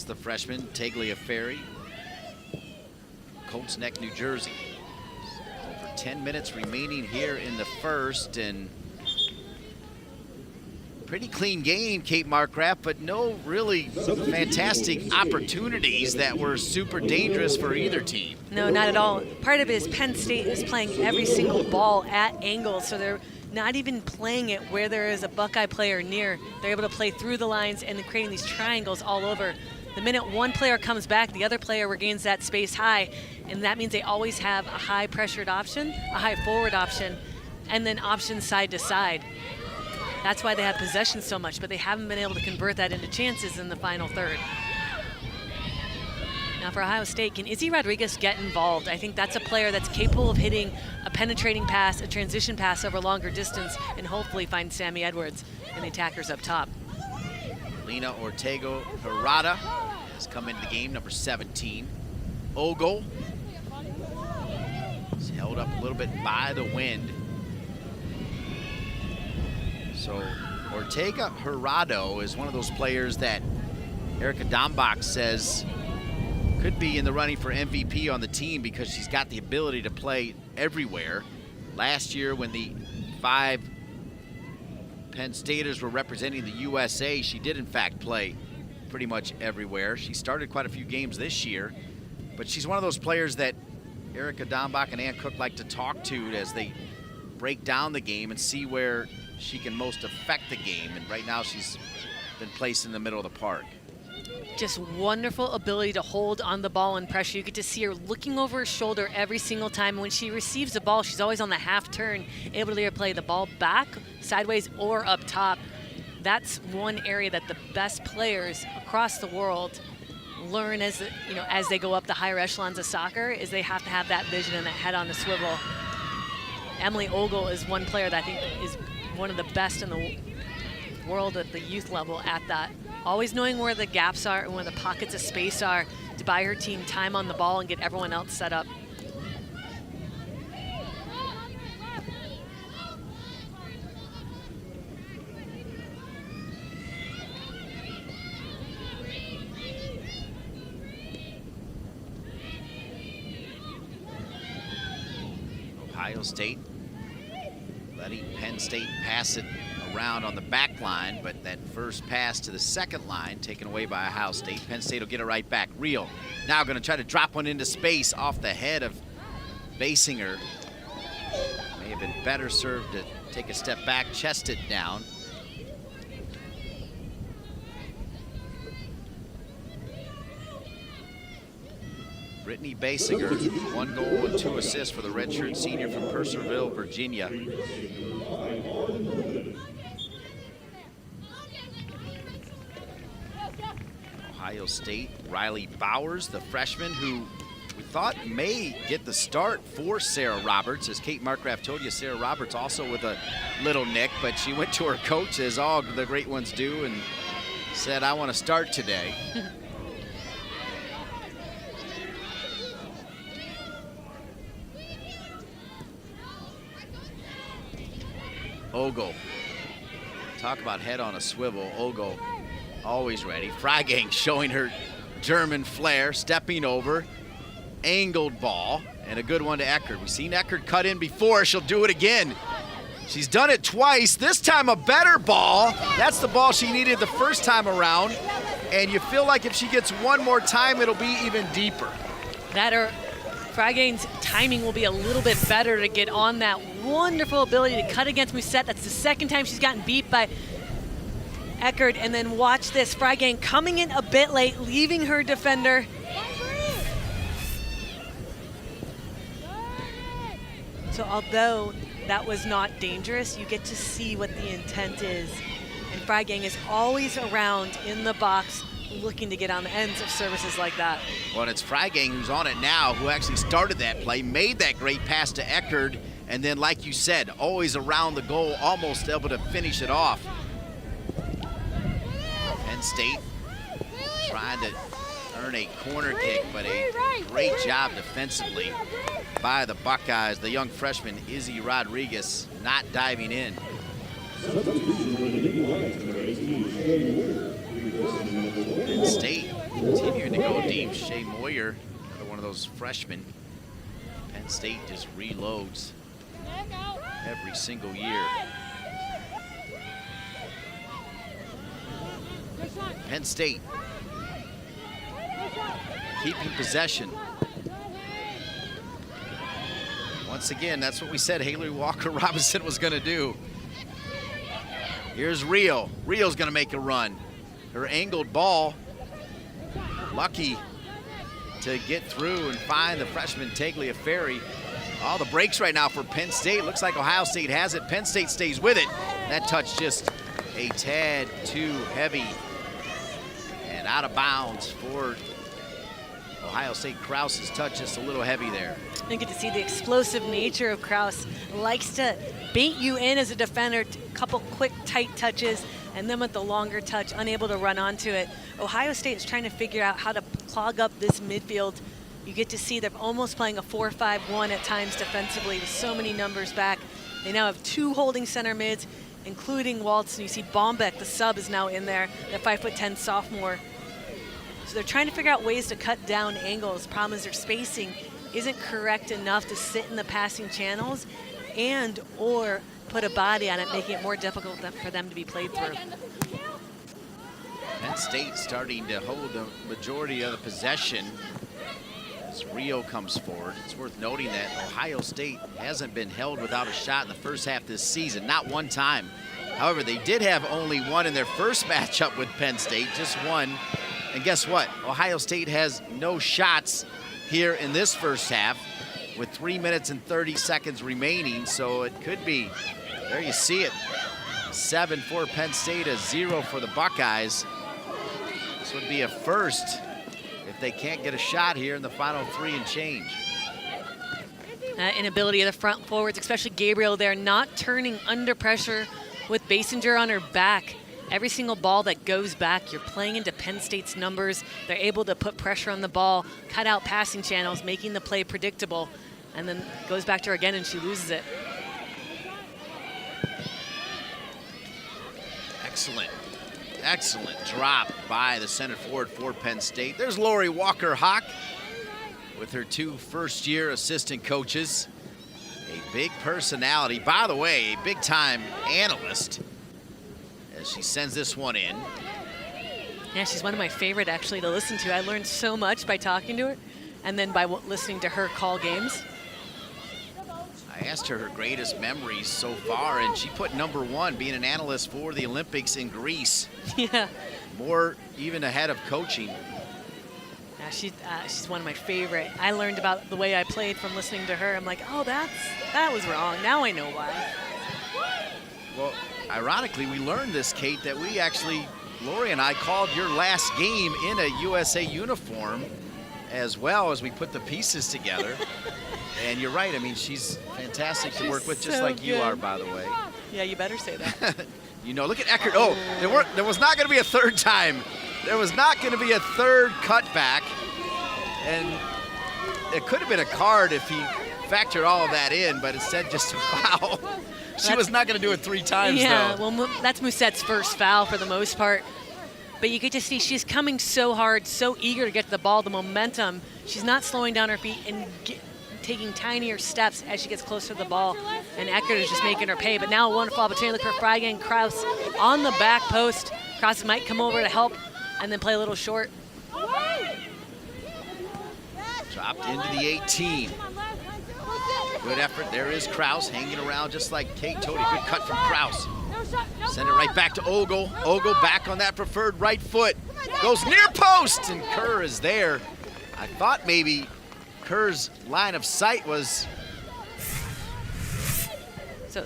The freshman, Tagliaferri, Colts Neck, New Jersey. Over 10 minutes remaining here in the first, and pretty clean game, Kate Markgraf, but no really fantastic opportunities that were super dangerous for either team. No, not at all. Part of it is Penn State is playing every single ball at angles, so they're not even playing it where there is a Buckeye player near. They're able to play through the lines and then creating these triangles all over. The minute one player comes back, the other player regains that space high, and that means they always have a high pressured option, a high forward option, and then options side to side. That's why they have possession so much, but they haven't been able to convert that into chances in the final third. Now for Ohio State, can Izzy Rodriguez get involved? I think that's a player that's capable of hitting a penetrating pass, a transition pass over longer distance, and hopefully find Sammy Edwards and the attackers up top. Lena Ortega Harada has come into the game, number 17. Ogle is held up a little bit by the wind. So Ortega Harado is one of those players that Erica Dombach says could be in the running for MVP on the team because she's got the ability to play everywhere. Last year when the 5 Penn Staters were representing the USA, she did in fact play pretty much everywhere. She started quite a few games this year, but she's one of those players that Erica Dombach and Ann Cook like to talk to as they break down the game and see where she can most affect the game. And right now she's been placed in the middle of the park. Just wonderful ability to hold on the ball and pressure. You get to see her looking over her shoulder every single time. When she receives the ball, she's always on the half turn, able to either play the ball back, sideways, or up top. That's one area that the best players across the world learn as they go up the higher echelons of soccer, is they have to have that vision and that head on the swivel. Emily Ogle is one player that I think is one of the best in the world at the youth level at that. Always knowing where the gaps are and where the pockets of space are to buy her team time on the ball and get everyone else set up. Ohio State letting Penn State pass it around on the back line, but that first pass to the second line taken away by Ohio State. Penn State will get it right back. Real now going to try to drop one into space off the head of Basinger. May have been better served to take a step back, chest it down. Brittany Basinger, 1 goal and 2 assists for the redshirt senior from Purcellville, Virginia. Ohio State, Riley Bowers, the freshman who we thought may get the start for Sarah Roberts. As Kate Markgraf told you, Sarah Roberts also with a little nick, but she went to her coach, as all the great ones do, and said, I want to start today. Ogle. Talk about head on a swivel. Ogle always ready. Freigang showing her German flair, stepping over. Angled ball, and a good one to Eckert. We've seen Eckert cut in before. She'll do it again. She's done it twice. This time a better ball. That's the ball she needed the first time around. And you feel like if she gets one more time, it'll be even deeper. Freigang's timing will be a little bit better to get on that wonderful ability to cut against Musette. That's the second time she's gotten beat by Eckert. And then watch this, Freigang coming in a bit late, leaving her defender. So although that was not dangerous, you get to see what the intent is. And Freigang is always around in the box looking to get on the ends of services like that. Well, it's Freigang who's on it now, who actually started that play, made that great pass to Eckert, and then, like you said, always around the goal, almost able to finish it off. Penn State trying to earn a corner kick, but a great job defensively by the Buckeyes. The young freshman, Izzy Rodriguez, not diving in. Penn State continuing to go deep. Shea Moyer, another one of those freshmen. Penn State just reloads every single year. Penn State keeping possession. Once again, that's what we said Haley Walker Robinson was going to do. Here's Rio. Rio's going to make a run. Her angled ball, lucky to get through and find the freshman Tagliaferri. All the breaks right now for Penn State. Looks like Ohio State has it. Penn State stays with it. That touch just a tad too heavy and out of bounds for Ohio State. Krause's touch just a little heavy there. You get to see the explosive nature of Krause. Likes to bait you in as a defender, a couple quick, tight touches, and then with the longer touch, unable to run onto it. Ohio State is trying to figure out how to clog up this midfield. You get to see they're almost playing a 4-5-1 at times defensively with so many numbers back. They now have two holding center mids, including Waltz, and you see Bombeck, the sub, is now in there, the 5'10" sophomore. So they're trying to figure out ways to cut down angles. Problem is their spacing isn't correct enough to sit in the passing channels and or put a body on it, making it more difficult for them to be played through. Penn State starting to hold the majority of the possession as Rio comes forward. It's worth noting that Ohio State hasn't been held without a shot in the first half this season, not one time. However, they did have only one in their first matchup with Penn State, just one. And guess what? Ohio State has no shots here in this first half with 3 minutes and 30 seconds remaining, so it could be, there you see it, 7 for Penn State, a 0 for the Buckeyes. This would be a first if they can't get a shot here in the final 3 and change. Inability of the front forwards, especially Gabriel there, not turning under pressure with Basinger on her back. Every single ball that goes back, you're playing into Penn State's numbers. They're able to put pressure on the ball, cut out passing channels, making the play predictable, and then goes back to her again and she loses it. Excellent drop by the center forward for Penn State. There's Lori Walker-Hawk with her 2 first-year assistant coaches. A big personality, by the way, a big-time analyst. She sends this one in. Yeah, she's one of my favorite actually to listen to. I learned so much by talking to her and then by listening to her call games. I asked her greatest memories so far, and she put #1 being an analyst for the Olympics in Greece. Yeah. More even ahead of coaching. Yeah, she's one of my favorite. I learned about the way I played from listening to her. I'm like, oh, that was wrong. Now I know why. Well, ironically, we learned this, Kate, that we actually Lori and I called your last game in a USA uniform as well as we put the pieces together. And you're right, I mean, she's fantastic to work with, just like you are, by the way. Yeah, you better say that. You know, look at Eckert. Oh, there was not going to be a third time. There was not going to be a third cutback. And it could have been a card if he factored all of that in, but instead just a foul. She was not going to do it 3 times, yeah, though. well, that's Moussette's first foul for the most part. But you get to see she's coming so hard, so eager to get to the ball, the momentum. She's not slowing down her feet and taking tinier steps as she gets closer to the ball. And Eckert is just making her pay. But now a wonderful opportunity. Look for Freigang. Kraus on the back post. Kraus might come over to help and then play a little short. Dropped into the 18. Good effort. There is Kraus hanging around just like Kate Tody. Good cut from Kraus. Send it right back to Ogle. Ogle back on that preferred right foot. Goes near post, and Kerr is there. I thought maybe Kerr's line of sight was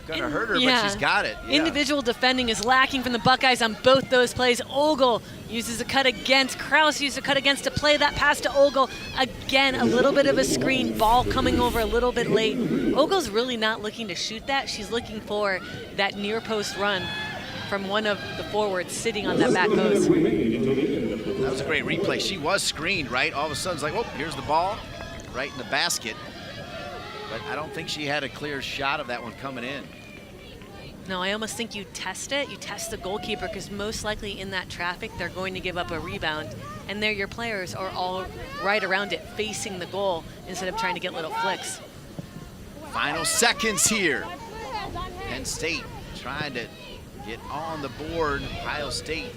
going to hurt her, but she's got it. Yeah. Individual defending is lacking from the Buckeyes on both those plays. Ogle uses a cut against. Kraus used a cut against to play that pass to Ogle. Again, a little bit of a screen, ball coming over a little bit late. Ogle's really not looking to shoot that. She's looking for that near post run from one of the forwards sitting on that back post. That was a great replay. She was screened, right? All of a sudden, it's like, oh, here's the ball right in the basket. But I don't think she had a clear shot of that one coming in. No, I almost think you test it. You test the goalkeeper, because most likely in that traffic, they're going to give up a rebound. And there your players are all right around it, facing the goal, instead of trying to get little flicks. Final seconds here. Penn State trying to get on the board. Ohio State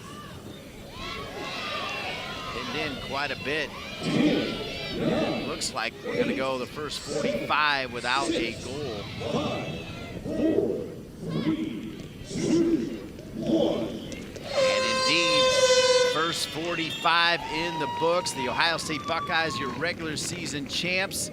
pinned in quite a bit. Looks like we're going to go the first 45 without a goal. And indeed, first 45 in the books. The Ohio State Buckeyes, your regular season champs.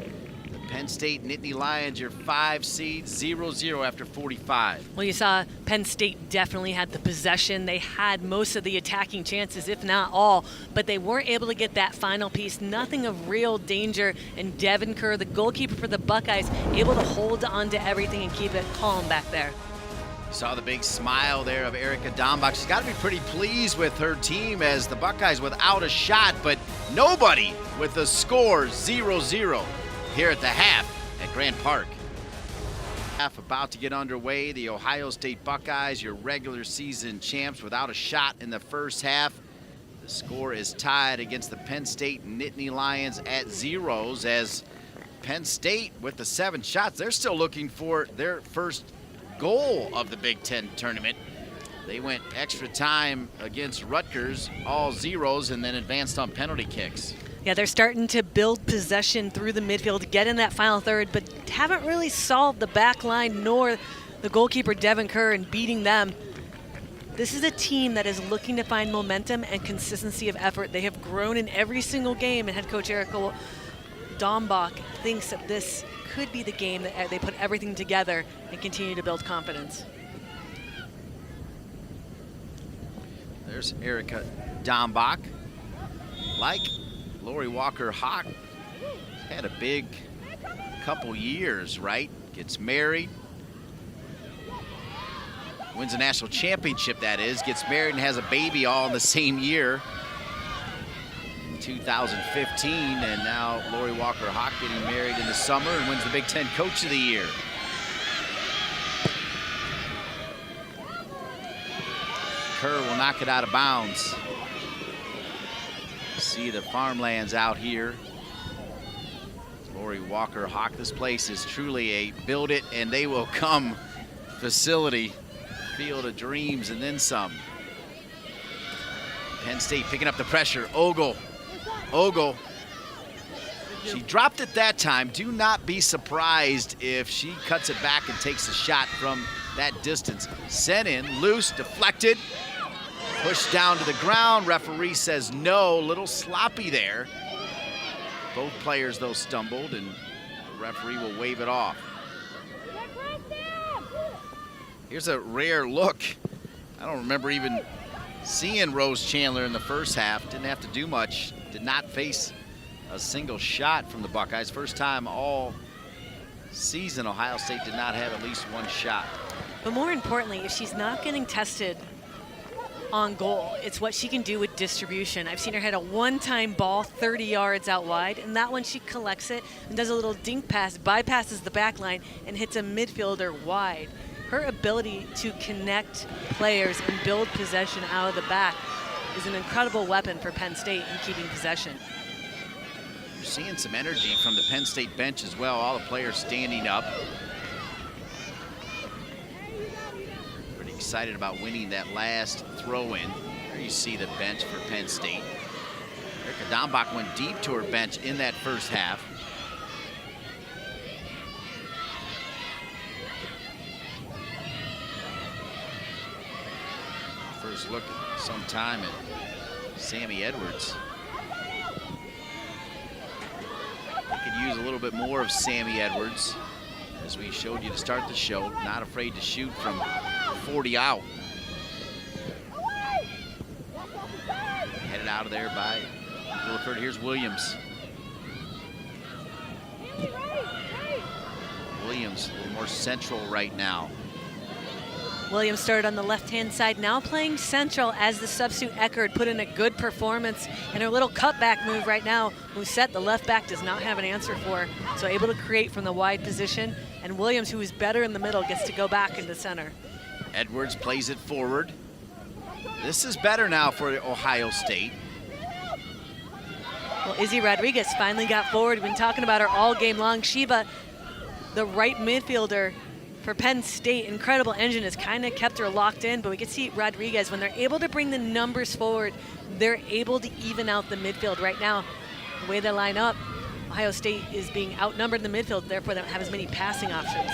The Penn State Nittany Lions, your 5 seeds, 0-0 after 45. Well, you saw Penn State definitely had the possession. They had most of the attacking chances, if not all, but they weren't able to get that final piece. Nothing of real danger. And Devin Kerr, the goalkeeper for the Buckeyes, able to hold on to everything and keep it calm back there. Saw the big smile there of Erica Dombach. She's got to be pretty pleased with her team, as the Buckeyes without a shot, but nobody with the score, 0-0 here at the half at Grant Park. Half about to get underway. The Ohio State Buckeyes, your regular season champs, without a shot in the first half. The score is tied against the Penn State Nittany Lions at zeros, as Penn State with the 7 shots, they're still looking for their first goal of the Big Ten tournament. They went extra time against Rutgers, all zeros, and then advanced on penalty kicks. Yeah, they're starting to build possession through the midfield, get in that final third, but haven't really solved the back line nor the goalkeeper Devin Kerr in beating them. This is a team that is looking to find momentum and consistency of effort. They have grown in every single game, and head coach Erica Dombach thinks that this could be the game that they put everything together and continue to build confidence. There's Erica Dombach. Like Lori Walker-Hawk, had a big couple years, right? Gets married, wins a national championship, that is, gets married and has a baby all in the same year. 2015, and now Lori Walker-Hawk getting married in the summer and wins the Big Ten Coach of the Year. Kerr will knock it out of bounds. See the farmlands out here. Lori Walker-Hawk, this place is truly a build it and they will come facility. Field of dreams and then some. Penn State picking up the pressure. Ogle. She dropped it that time. Do not be surprised if she cuts it back and takes a shot from that distance. Sent in, loose, deflected, pushed down to the ground. Referee says no, little sloppy there. Both players, though, stumbled, and the referee will wave it off. Here's a rare look. I don't remember even seeing Rose Chandler in the first half. Didn't have to do much. Did not face a single shot from the Buckeyes. First time all season Ohio State did not have at least one shot. But more importantly, if she's not getting tested on goal, it's what she can do with distribution. I've seen her hit a one-time ball 30 yards out wide, and that one she collects it and does a little dink pass, bypasses the back line, and hits a midfielder wide. Her ability to connect players and build possession out of the back is an incredible weapon for Penn State in keeping possession. You're seeing some energy from the Penn State bench as well, all the players standing up. Pretty excited about winning that last throw-in. There you see the bench for Penn State. Erica Dombach went deep to her bench in that first half. First look at some time at Sammy Edwards. Could use a little bit more of Sammy Edwards, as we showed you to start the show. Not afraid to shoot from 40 out. Headed out of there by Williford. Here's Williams. Williams a little more central right now. Williams started on the left-hand side, now playing central as the substitute Eckerd put in a good performance. And her little cutback move right now, Musette, the left back, does not have an answer for her. So able to create from the wide position. And Williams, who is better in the middle, gets to go back into center. Edwards plays it forward. This is better now for Ohio State. Well, Izzy Rodriguez finally got forward. We've been talking about her all game long. Sheba, the right midfielder for Penn State, incredible engine, has kind of kept her locked in, but we can see Rodriguez, when they're able to bring the numbers forward, they're able to even out the midfield. Right now, the way they line up, Ohio State is being outnumbered in the midfield, therefore they don't have as many passing options.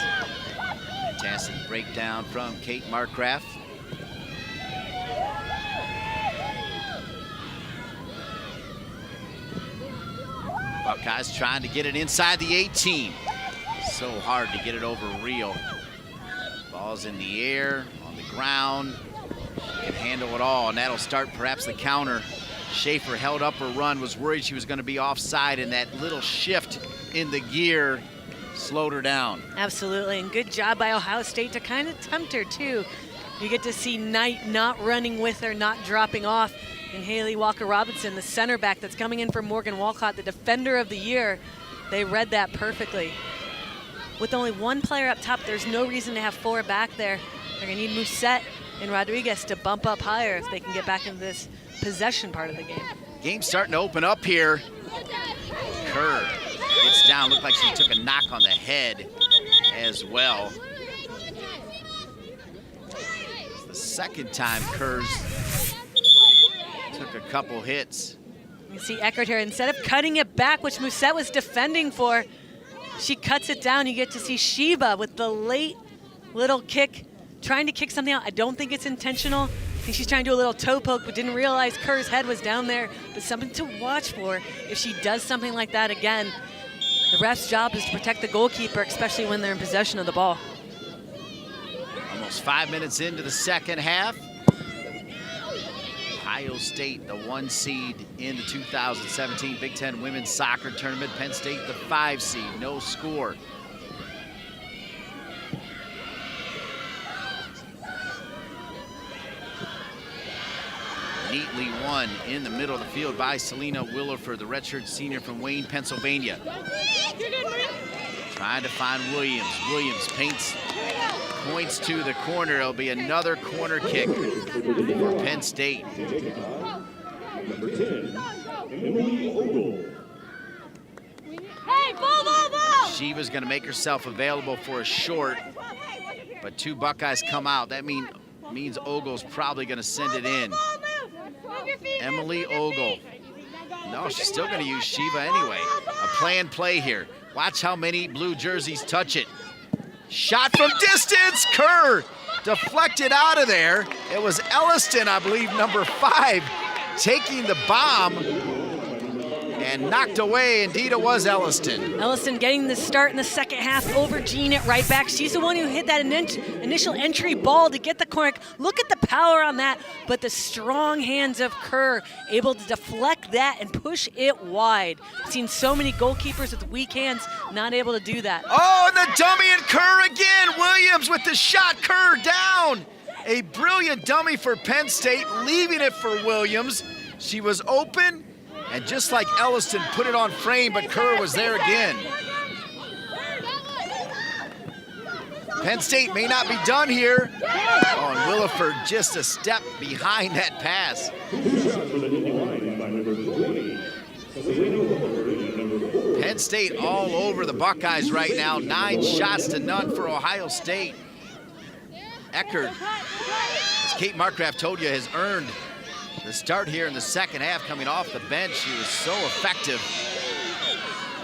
Fantastic breakdown from Kate Markgraf. Buckeyes trying to get it inside the 18. So hard to get it over Reel. Ball's in the air, on the ground. She can handle it all, and that'll start perhaps the counter. Schaefer held up her run, was worried she was going to be offside, and that little shift in the gear slowed her down. Absolutely, and good job by Ohio State to kind of tempt her too. You get to see Knight not running with her, not dropping off, and Haley Walker-Robinson, the center back that's coming in for Morgan Walcott, the defender of the year. They read that perfectly. With only one player up top, there's no reason to have four back there. They're gonna need Musette and Rodriguez to bump up higher if they can get back into this possession part of the game. Game's starting to open up here. Kerr gets down, looked like she took a knock on the head as well. It's the second time Kerr's took a couple hits. You see Eckerd here, instead of cutting it back, which Musette was defending for, she cuts it down. You get to see Sheba with the late little kick, trying to kick something out. I don't think it's intentional. I think she's trying to do a little toe poke, but didn't realize Kerr's head was down there. But something to watch for if she does something like that again. The ref's job is to protect the goalkeeper, especially when they're in possession of the ball. Almost 5 minutes into the second half. Ohio State, the 1 seed in the 2017 Big Ten Women's Soccer Tournament. Penn State, the 5 seed, no score. Neatly won in the middle of the field by Selena Williford, the redshirt senior from Wayne, Pennsylvania. Trying to find Williams. Williams points to the corner. It'll be another corner kick for Penn State. Number 10, Emily Ogle. Hey, ball! Sheba's gonna make herself available for a short, but 2 Buckeyes come out. That means Ogle's probably gonna send it in. Emily Ogle. No, she's still gonna use Sheba anyway. A planned play here. Watch how many blue jerseys touch it. Shot from distance, Kerr deflected out of there. It was Elliston, I believe, number 5, taking the bomb. and knocked away. Indeed, it was Elliston. Elliston getting the start in the second half over Jean at right back. She's the one who hit that initial entry ball to get the corner. Look at the power on that, but the strong hands of Kerr able to deflect that and push it wide. I've seen so many goalkeepers with weak hands not able to do that. Oh, and the dummy and Kerr again. Williams with the shot, Kerr down. A brilliant dummy for Penn State, leaving it for Williams. She was open, and just like Elliston put it on frame, but Kerr was there again. Penn State may not be done here. Oh, and Williford just a step behind that pass. Penn State all over the Buckeyes right now. 9 shots to none for Ohio State. Eckert, as Kate Markgraf told you, has earned the start here in the second half coming off the bench. She was so effective.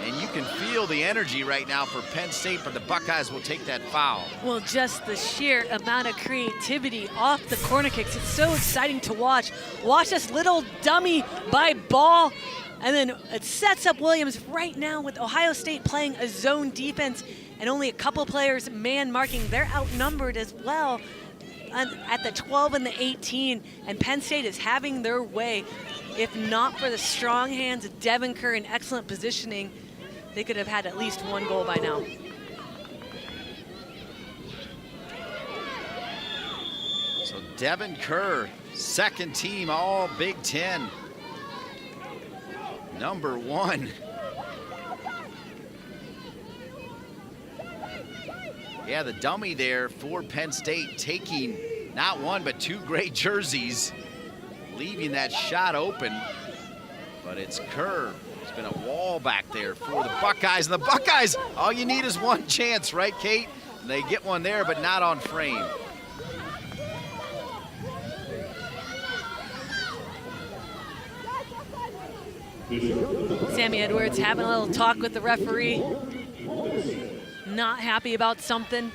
And you can feel the energy right now for Penn State, but the Buckeyes will take that foul. Well, just the sheer amount of creativity off the corner kicks. It's so exciting to watch. Watch this little dummy by ball. And then it sets up Williams right now with Ohio State playing a zone defense and only a couple players man marking. They're outnumbered as well at the 12 and the 18, and Penn State is having their way. If not for the strong hands of Devin Kerr and excellent positioning, they could have had at least 1 goal by now. So Devin Kerr, second team all Big Ten. Number 1. Yeah, the dummy there for Penn State, taking not 1 but 2 great jerseys, leaving that shot open. But it's Kerr. It's been a wall back there for the Buckeyes. And the Buckeyes, all you need is 1 chance, right, Kate? And they get one there, but not on frame. Sammy Edwards having a little talk with the referee. Not happy about something.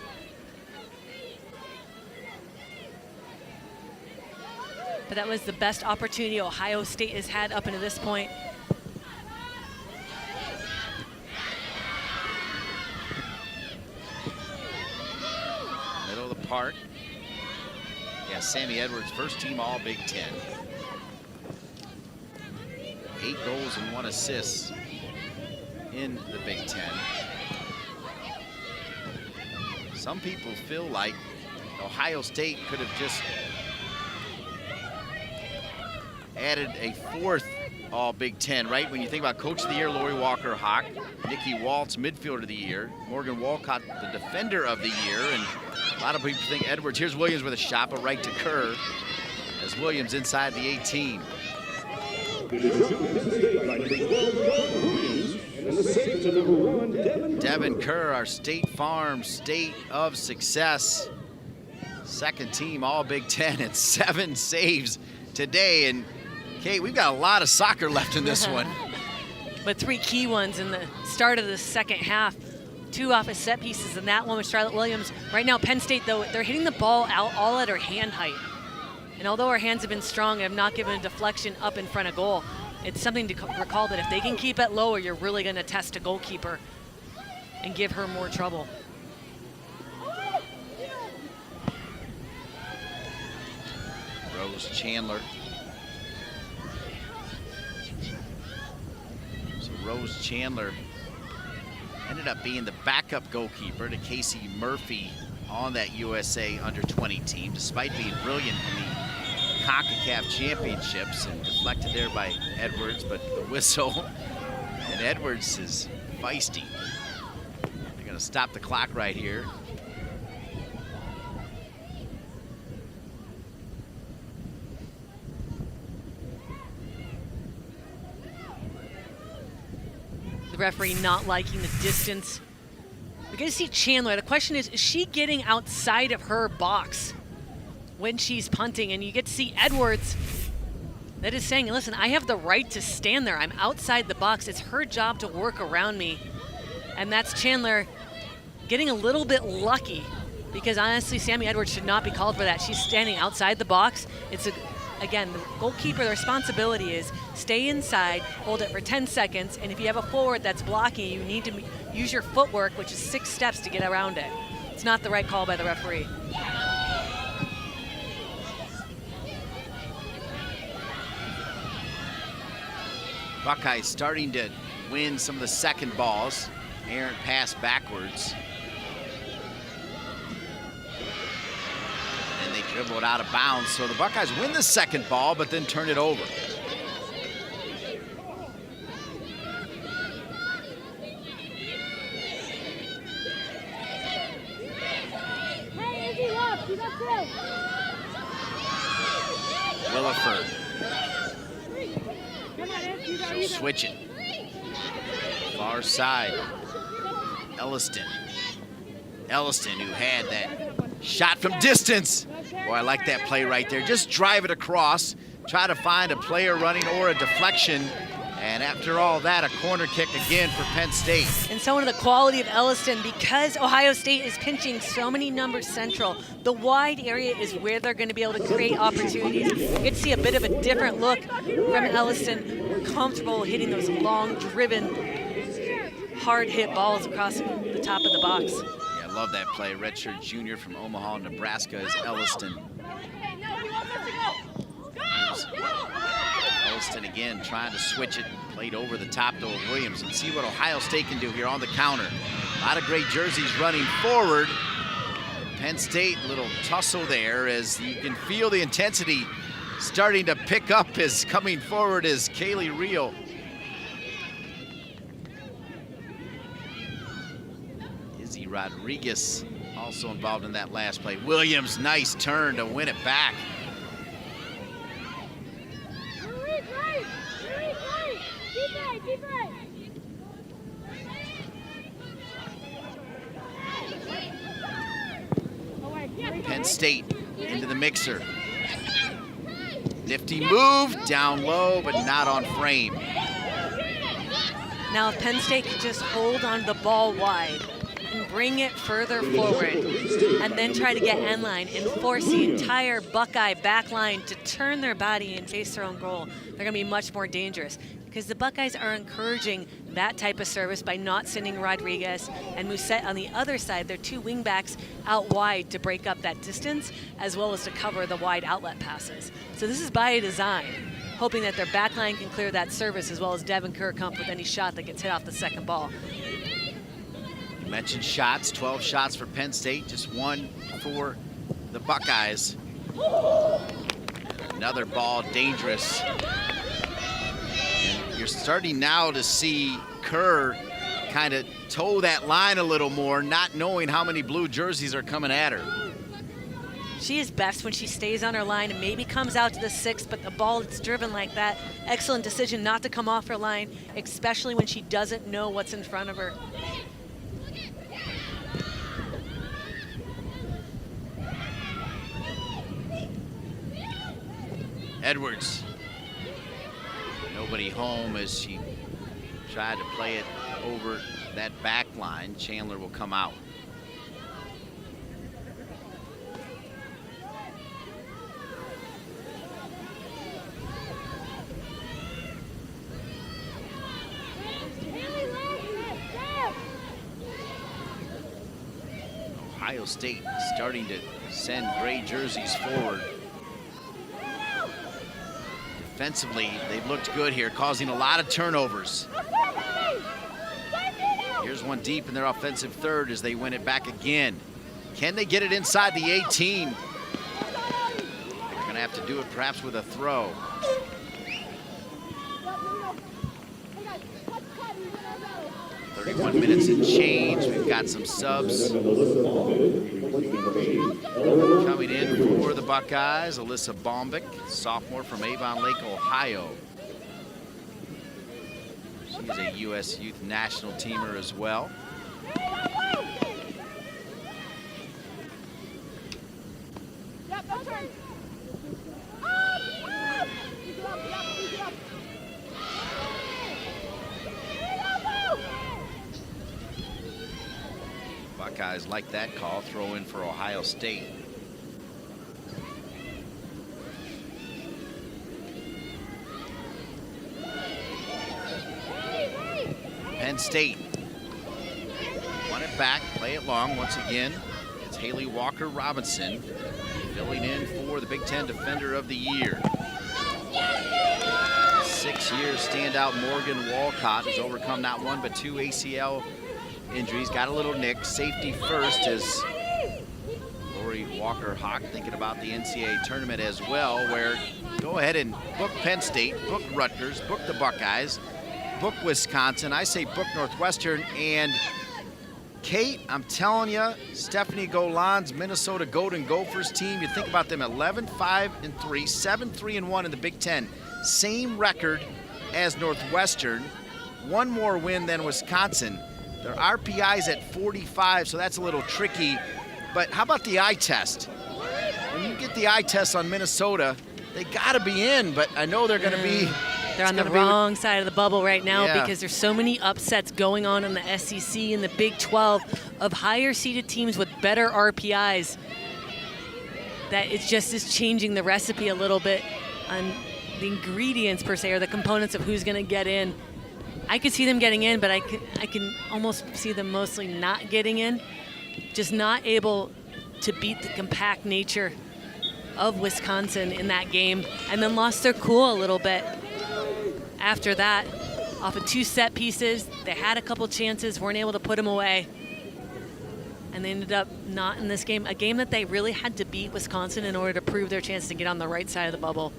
But that was the best opportunity Ohio State has had up until this point. Middle of the park. Yeah, Sammy Edwards, first team all Big Ten. 8 goals and 1 assist in the Big Ten. Some people feel like Ohio State could have just added a 4th all Big Ten, right? When you think about Coach of the Year, Lori Walker-Hawk, Nikki Waltz, Midfielder of the Year, Morgan Walcott, the Defender of the Year, and a lot of people think Edwards. Here's Williams with a shot, but right to Kerr as Williams inside the 18. Devin Kerr, our State Farm State of Success. Second team all Big Ten and 7 saves today. And Kate, we've got a lot of soccer left in this one. But 3 key ones in the start of the second half. 2 off of set pieces, and that one with Charlotte Williams. Right now, Penn State, though, they're hitting the ball out all at her hand height. And although her hands have been strong, have not given a deflection up in front of goal. It's something to recall that if they can keep it lower, you're really going to test a goalkeeper and give her more trouble. Rose Chandler. So Rose Chandler ended up being the backup goalkeeper to Casey Murphy on that USA under-20 team, despite being brilliant in the CONCACAF championships, and deflected there by Edwards, but the whistle, and Edwards is feisty. They're gonna stop the clock right here. The referee not liking the distance. We're gonna see Chandler. The question is she getting outside of her box when she's punting? And you get to see Edwards that is saying, listen, I have the right to stand there. I'm outside the box. It's her job to work around me. And that's Chandler getting a little bit lucky, because honestly, Sammy Edwards should not be called for that. She's standing outside the box. It's Again, the goalkeeper, the responsibility is stay inside, hold it for 10 seconds, and if you have a forward that's blocking, you need to use your footwork, which is 6 steps to get around it. It's not the right call by the referee. Buckeyes starting to win some of the second balls. Errant pass backwards. And they dribble it out of bounds. So the Buckeyes win the second ball, but then turn it over. Williford. She'll switch it. Far side. Elliston. Elliston, who had that shot from distance. Boy, I like that play right there. Just drive it across. Try to find a player running or a deflection. And after all that, a corner kick again for Penn State. And so into the quality of Elliston, because Ohio State is pinching so many numbers central, the wide area is where they're going to be able to create opportunities. You get to see a bit of a different look from Elliston, comfortable hitting those long, driven, hard-hit balls across the top of the box. Yeah, I love that play. Redshirt junior from Omaha, Nebraska is Elliston. Elliston again trying to switch it, played over the top to Williams, and see what Ohio State can do here on the counter. A lot of great jerseys running forward. Penn State, little tussle there as you can feel the intensity starting to pick up as coming forward is Kaylee Reel. Izzy Rodriguez also involved in that last play. Williams, nice turn to win it back. Penn State into the mixer. Nifty move, down low, but not on frame. Now if Penn State can just hold on the ball wide and bring it further forward and then try to get end line and force the entire Buckeye back line to turn their body and face their own goal, they're gonna be much more dangerous, because the Buckeyes are encouraging that type of service by not sending Rodriguez and Musette on the other side. They're 2 wingbacks out wide to break up that distance, as well as to cover the wide outlet passes. So this is by design, hoping that their back line can clear that service, as well as Devin Kerr come up with any shot that gets hit off the second ball. You mentioned shots, 12 shots for Penn State, just 1 for the Buckeyes. Another ball, dangerous. And you're starting now to see Kerr kind of toe that line a little more, not knowing how many blue jerseys are coming at her. She is best when she stays on her line and maybe comes out to the 6, but the ball that's driven like that, excellent decision not to come off her line, especially when she doesn't know what's in front of her. Edwards. Nobody home as she tried to play it over that back line. Chandler will come out. Ohio State starting to send gray jerseys forward. Defensively, they've looked good here, causing a lot of turnovers. Here's one deep in their offensive third as they win it back again. Can they get it inside the 18? They're gonna have to do it perhaps with a throw. "31 minutes and change." We've got some subs coming in for the Buckeyes. Alyssa Bombick, sophomore from Avon Lake, Ohio. She's a U.S. Youth National Teamer as well. Buckeyes like that call, throw in for Ohio State. Penn State. Run it back, play it long once again. It's Haley Walker Robinson filling in for the Big Ten Defender of the Year. 6-year standout Morgan Walcott has overcome not one but 2 ACL injuries. Got a little nick. Safety first as Lori Walker-Hawk thinking about the NCAA tournament as well, where go ahead and book Penn State, book Rutgers, book the Buckeyes, book Wisconsin. I say book Northwestern. And Kate, I'm telling you, Stephanie Golan's Minnesota Golden Gophers team, you think about them 11-5-3, 7-3-1 in the Big Ten. Same record as Northwestern, one more win than Wisconsin. Their RPI's at 45, so that's a little tricky. But how about the eye test? When you get the eye test on Minnesota, they gotta be in, but I know they're gonna be. They're on the wrong side of the bubble right now, Yeah. because there's so many upsets going on in the SEC and the Big 12 of higher seeded teams with better RPIs, that it just is changing the recipe a little bit on the ingredients per se, or the components of who's going to get in. I could see them getting in, but I can almost see them mostly not getting in, just not able to beat the compact nature of Wisconsin in that game, and then lost their cool a little bit after that. Off of 2 set pieces, they had a couple chances, weren't able to put them away, and they ended up not in this game, a game that they really had to beat Wisconsin in order to prove their chance to get on the right side of the bubble.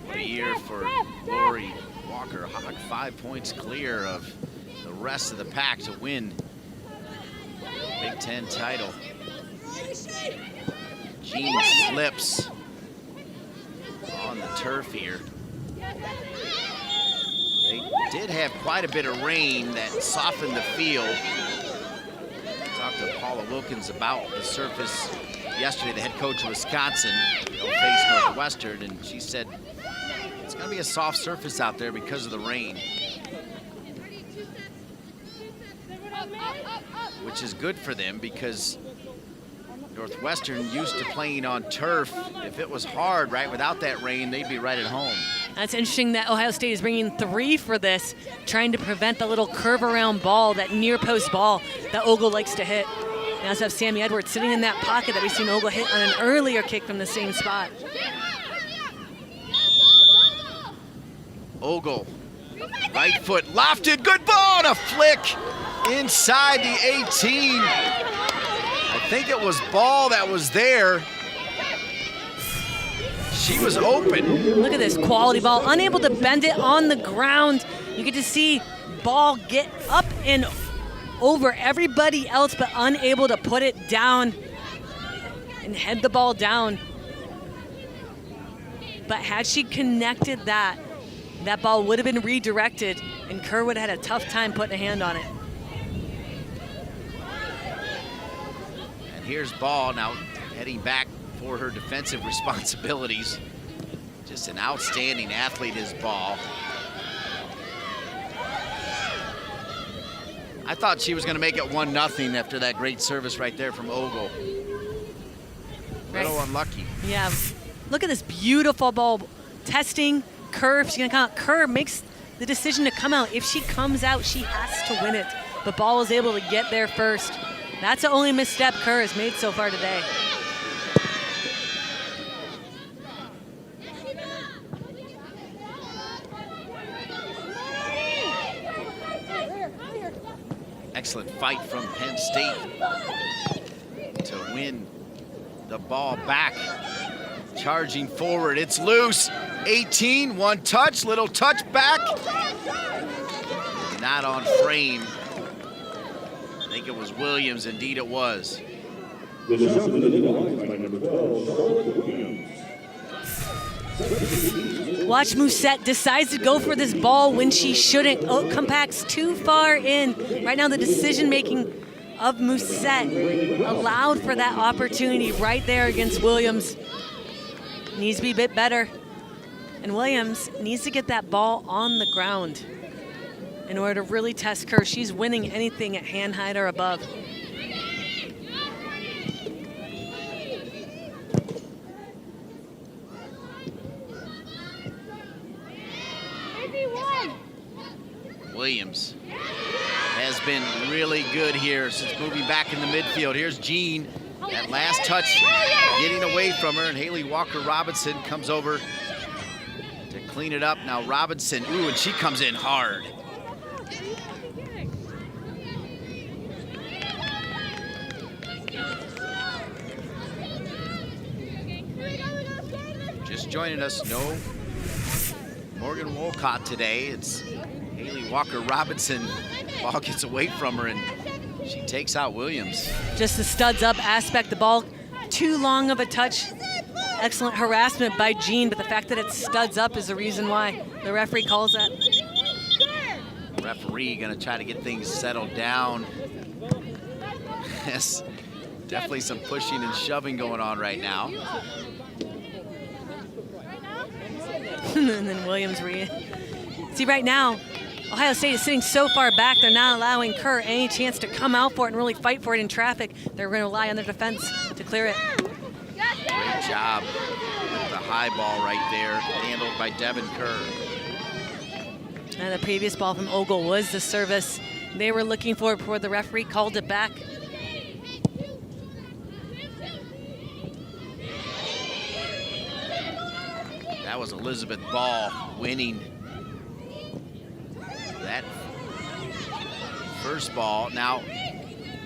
What a year for Lori Walker-Hawk, 5 points clear of the rest of the pack to win the Big Ten title. Jean slips on the turf here. They did have quite a bit of rain that softened the field. Talked to Paula Wilkins about the surface yesterday, the head coach of Wisconsin. They'll face Northwestern, and she said it's going to be a soft surface out there because of the rain, which is good for them because Northwestern used to playing on turf. If it was hard, right, without that rain, they'd be right at home. That's interesting that Ohio State is bringing 3 for this, trying to prevent the little curve around ball, that near post ball that Ogle likes to hit. We also have Sammy Edwards sitting in that pocket that we've seen Ogle hit on an earlier kick from the same spot. Ogle, right foot lofted, good ball, and a flick inside the 18. I think it was Ball that was there. She was open. Look at this quality ball, unable to bend it on the ground. You get to see Ball get up and over everybody else, but unable to put it down and head the ball down. But had she connected that ball would have been redirected, and Kerr would have had a tough time putting a hand on it. And here's Ball now heading back for her defensive responsibilities. Just an outstanding athlete is Ball. I thought she was going to make it 1-0 after that great service right there from Ogle. Little unlucky. Yeah, look at this beautiful ball. Testing, Kerr, she's gonna come out. Kerr makes the decision to come out. If she comes out, she has to win it. But Ball is able to get there first. That's the only misstep Kerr has made so far today. Excellent fight from Penn State to win the ball back. Charging forward, it's loose. 18, one touch, little touch back. Not on frame. I think it was Williams, indeed it was. The shot of the Nittany Lions by number 12, Charlotte Williams. Watch Musette decides to go for this ball when she shouldn't. Oh, compacts too far in. Right now the decision-making of Musette allowed for that opportunity right there against Williams. Needs to be a bit better. And Williams needs to get that ball on the ground in order to really test Kerr. She's winning anything at hand height or above. Williams has been really good here since moving back in the midfield. Here's Jean, that last touch getting away from her, and Haley Walker-Robinson comes over to clean it up. Now Robinson, ooh, and she comes in hard. Just joining us, no Morgan Wolcott today. It's Haley Walker-Robinson. Ball gets away from her and she takes out Williams. Just the studs up aspect, the ball too long of a touch. Excellent harassment by Jean, but the fact that it studs up is the reason why the referee calls that. Referee gonna try to get things settled down. Yes, definitely some pushing and shoving going on right now. And then Williams see right now, Ohio State is sitting so far back, they're not allowing Kerr any chance to come out for it and really fight for it in traffic. They're going to rely on their defense to clear it. Great job with the high ball right there, handled by Devin Kerr. And the previous ball from Ogle was the service they were looking for before the referee called it back. That was Elizabeth Ball winning that first ball. Now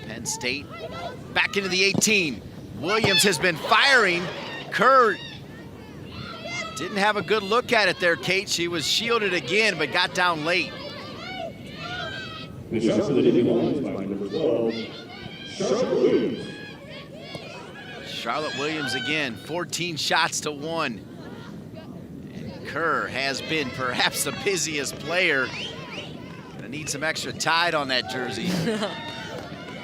Penn State back into the 18. Williams has been firing. Kerr didn't have a good look at it there, Kate. She was shielded again, but got down late. The shot for the Nittany Lions by number 12, Charlotte Williams. Charlotte Williams again, 14 shots to 1. Kerr has been perhaps the busiest player. Gonna need some extra tide on that jersey.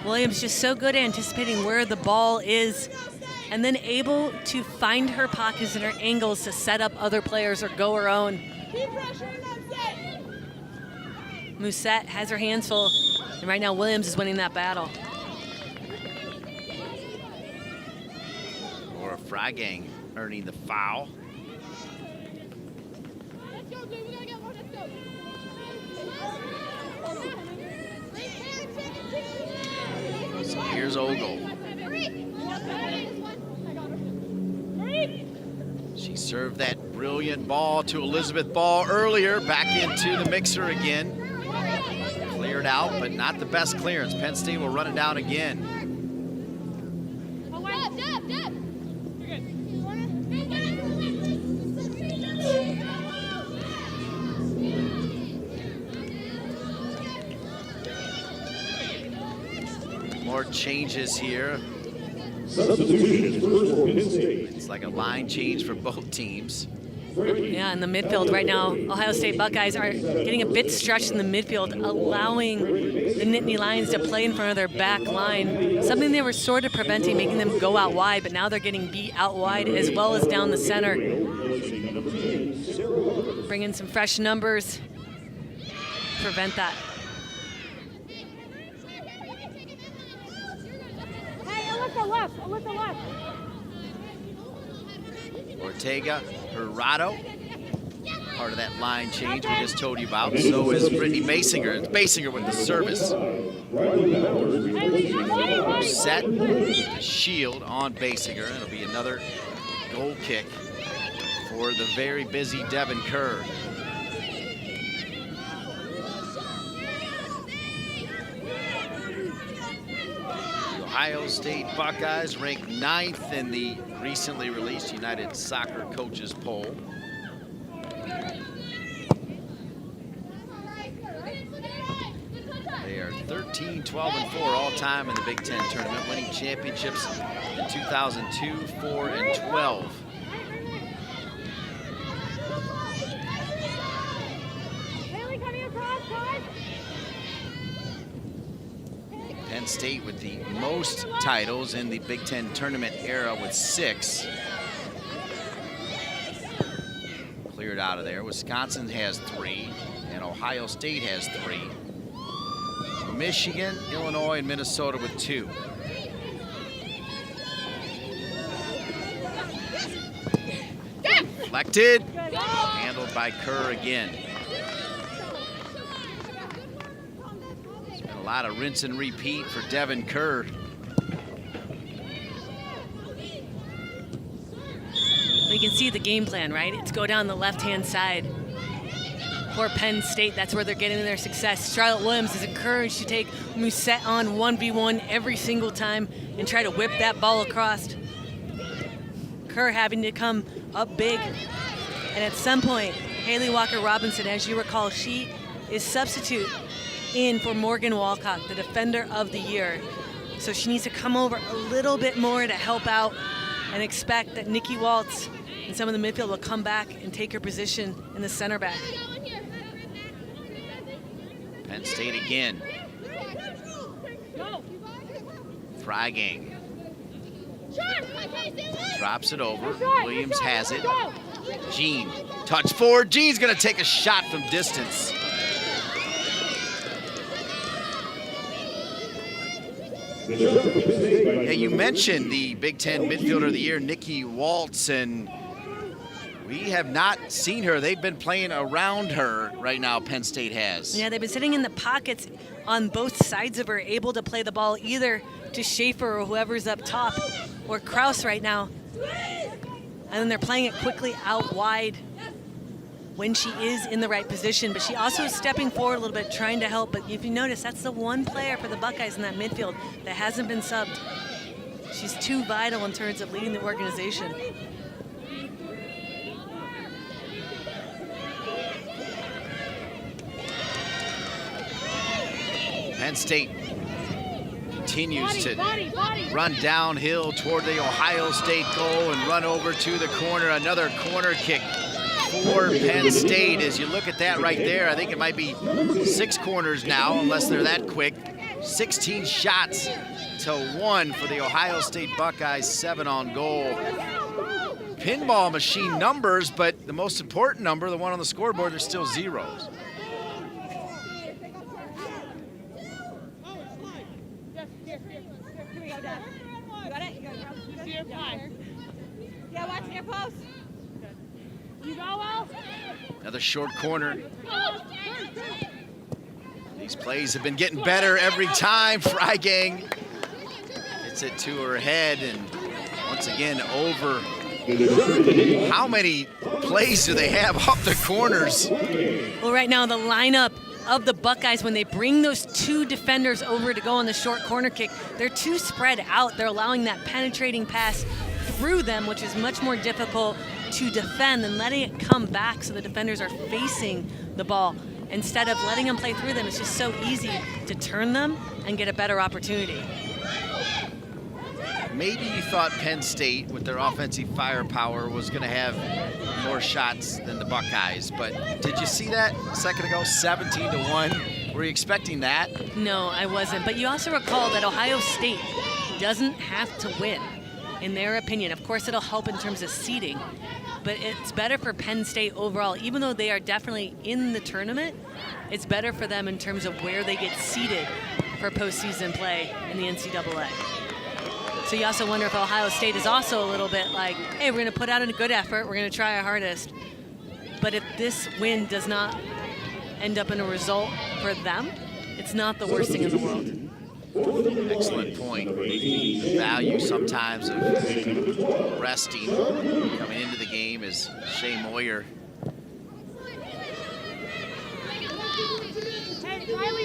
Williams just so good at anticipating where the ball is and then able to find her pockets and her angles to set up other players or go her own. Musette has her hands full, and right now Williams is winning that battle. Laura Frygang earning the foul. So here's Ogle. She served that brilliant ball to Elizabeth Ball earlier, back into the mixer again. Cleared out, but not the best clearance. Penn State will run it down again. More changes here. Substitution for Penn State. It's like a line change for both teams. Yeah, in the midfield right now, Ohio State Buckeyes are getting a bit stretched in the midfield, allowing the Nittany Lions to play in front of their back line, something they were sort of preventing, making them go out wide, but now they're getting beat out wide as well as down the center. Bring in some fresh numbers, prevent that. With the left. Ortega, Hirado, part of that line change we just told you about. So is Brittany Basinger. It's Basinger with the service. Set the shield on Basinger. It'll be another goal kick for the very busy Devin Kerr. Ohio State Buckeyes ranked 9th in the recently released United Soccer Coaches poll. They are 13, 12, and 4 all time in the Big Ten tournament, winning championships in 2002, 4, and 12. Penn State with the most titles in the Big Ten tournament era with 6. Cleared out of there. Wisconsin has 3, and Ohio State has 3. Michigan, Illinois, and Minnesota with 2. Deflected. Handled by Kerr again. A lot of rinse and repeat for Devin Kerr. You can see the game plan, right? It's go down the left-hand side. For Penn State, that's where they're getting their success. Charlotte Williams is encouraged to take Musette on 1v1 every single time and try to whip that ball across. Kerr having to come up big. And at some point, Haley Walker-Robinson, as you recall, she is substitute in for Morgan Walcott, the Defender of the Year. So she needs to come over a little bit more to help out and expect that Nikki Waltz and some of the midfield will come back and take her position in the center back. Penn State again. Freigang drops it over. Williams has it. Jean, touch forward. Jean's gonna take a shot from distance. Yeah, you mentioned the Big Ten Midfielder of the Year, Nikki Waltz, and we have not seen her. They've been playing around her right now, Penn State has. Yeah, they've been sitting in the pockets on both sides of her, able to play the ball either to Schaefer or whoever's up top, or Kraus right now. And then they're playing it quickly out wide when she is in the right position, but she also is stepping forward a little bit, trying to help. But if you notice, that's the one player for the Buckeyes in that midfield that hasn't been subbed. She's too vital in terms of leading the organization. Penn State continues to run downhill toward the Ohio State goal and run over to the corner. Another corner kick for Penn State. As you look at that right there, I think it might be 6 corners now, unless they're that quick. 16 shots to 1 for the Ohio State Buckeyes, 7 on goal. Pinball machine numbers, but the most important number, the one on the scoreboard, there's still zeros. Yeah, watch your post. You go well. Another short corner. These plays have been getting better every time. Freigang gets it to her head and once again over. How many plays do they have up the corners? Well, right now the lineup of the Buckeyes, when they bring those 2 defenders over to go on the short corner kick, they're too spread out. They're allowing that penetrating pass through them, which is much more difficult to defend than letting it come back so the defenders are facing the ball. Instead of letting them play through them, it's just so easy to turn them and get a better opportunity. Maybe you thought Penn State, with their offensive firepower, was going to have more shots than the Buckeyes, but did you see that a second ago? 17-1. Were you expecting that? No, I wasn't. But you also recall that Ohio State doesn't have to win, in their opinion. Of course, it'll help in terms of seeding, but it's better for Penn State overall. Even though they are definitely in the tournament, it's better for them in terms of where they get seeded for postseason play in the NCAA. So you also wonder if Ohio State is also a little bit like, hey, we're going to put out a good effort, we're going to try our hardest. But if this win does not end up in a result for them, it's not the worst thing in the world. Excellent point. The value sometimes of resting coming into the game is Shea Moyer.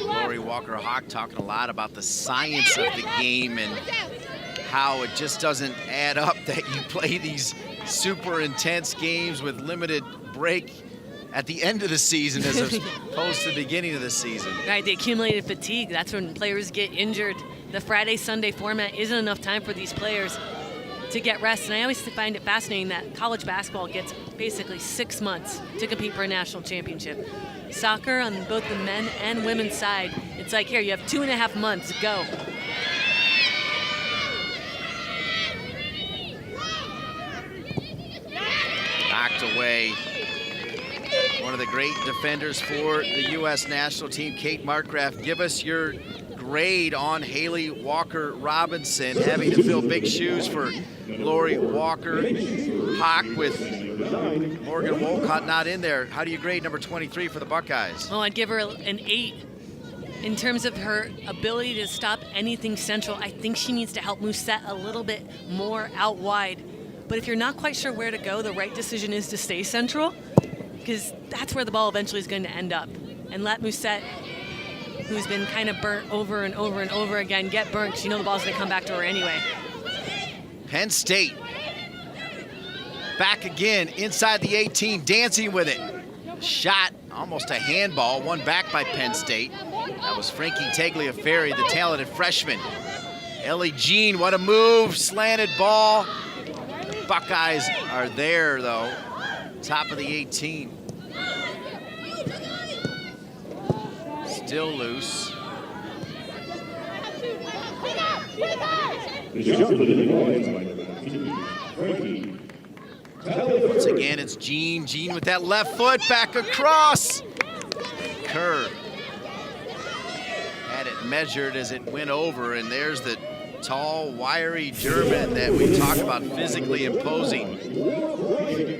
Lori Walker-Hawk talking a lot about the science of the game and how it just doesn't add up that you play these super intense games with limited break at the end of the season as opposed to the beginning of the season. Right, the accumulated fatigue, that's when players get injured. The Friday-Sunday format isn't enough time for these players to get rest. And I always find it fascinating that college basketball gets basically 6 months to compete for a national championship. Soccer on both the men and women's side, it's like, here, you have 2.5 months, go. Knocked away. One of the great defenders for the U.S. national team, Kate Markgraf. Give us your grade on Haley Walker-Robinson, having to fill big shoes for Lori Walker-Hawk with Morgan Wolcott not in there. How do you grade number 23 for the Buckeyes? Oh, I'd give her an 8. in terms of her ability to stop anything central, I think she needs to help Musette a little bit more out wide. But if you're not quite sure where to go, the right decision is to stay central, because that's where the ball eventually is going to end up. And let Musette, who's been kind of burnt over and over and over again, get burnt, because you know the ball's going to come back to her anyway. Penn State back again inside the 18, dancing with it. Shot, almost a handball, one back by Penn State. That was Frankie Tagliaferri, the talented freshman. Ellie Jean, what a move, slanted ball. Buckeyes are there though, top of the 18. Still loose. The shot for the Nittany Lions by number 19, Frankie. Once again, it's Jean. Jean with that left foot, back across. Kerr had it measured as it went over, and there's the tall, wiry German that we talk about, physically imposing.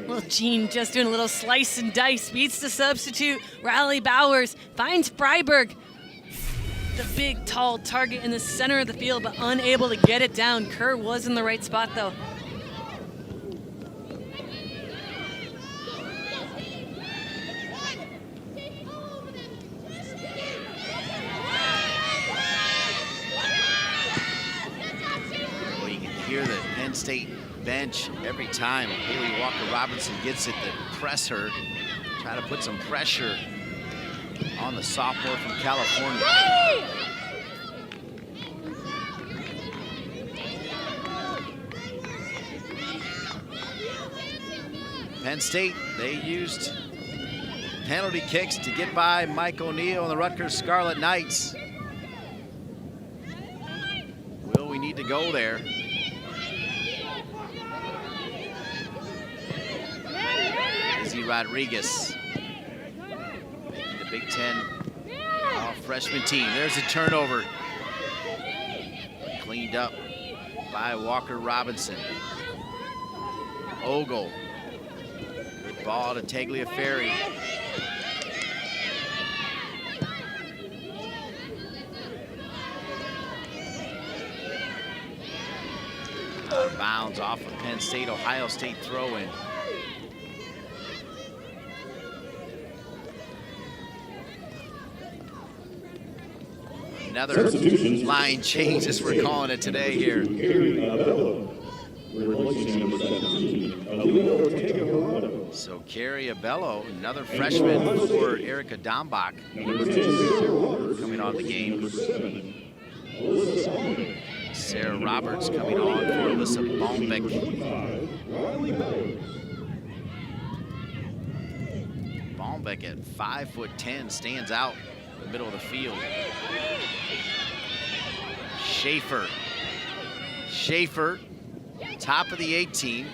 Well, Jean just doing a little slice and dice, beats the substitute. Riley Bowers finds Freiberg, the big, tall target in the center of the field, but unable to get it down. Kerr was in the right spot, though. Well, you can hear the Penn State bench every time Haley Walker-Robinson gets it to press her, try to put some pressure on the sophomore from California. Penn State, they used penalty kicks to get by Mike O'Neill and the Rutgers Scarlet Knights. Will we need to go there? Izzy Rodriguez, the Big Ten freshman team. There's a turnover. Cleaned up by Walker-Robinson. Ogle. Good ball to Tagliaferri. Out of bounds off of Penn State, Ohio State throw-in. Another line change, as we're calling it today here. So Carrie Abello, another freshman for Erica Dombach, coming on the game. Sarah Roberts coming on for Alyssa Baumbeck. Baumbeck at 5'10" stands out in the middle of the field. Schaefer, top of the 18.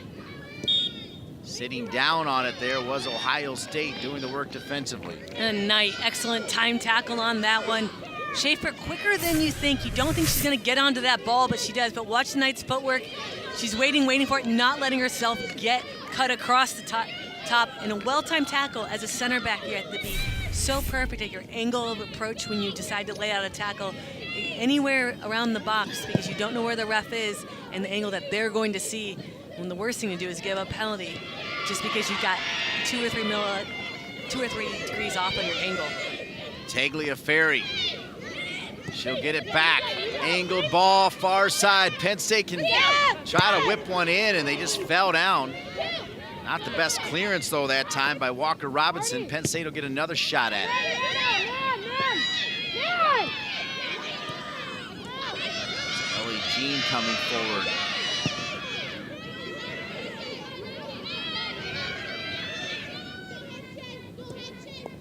Sitting down on it there was Ohio State doing the work defensively. And Knight, excellent time tackle on that one. Schaefer quicker than you think. You don't think she's going to get onto that ball, but she does. But watch Knight's footwork. She's waiting for it, not letting herself get cut across the top. And a well-timed tackle as a center back, you have to be so perfect at your angle of approach when you decide to lay out a tackle anywhere around the box, because you don't know where the ref is and the angle that they're going to see. And the worst thing to do is give a penalty just because you've got 2 or 3 degrees off on your angle. Tagliaferri. She'll get it back. Angled ball, far side. Penn State can try to whip one in, and they just fell down. Not the best clearance, though, that time by Walker-Robinson. Penn State will get another shot at it. Ellie Jean coming forward.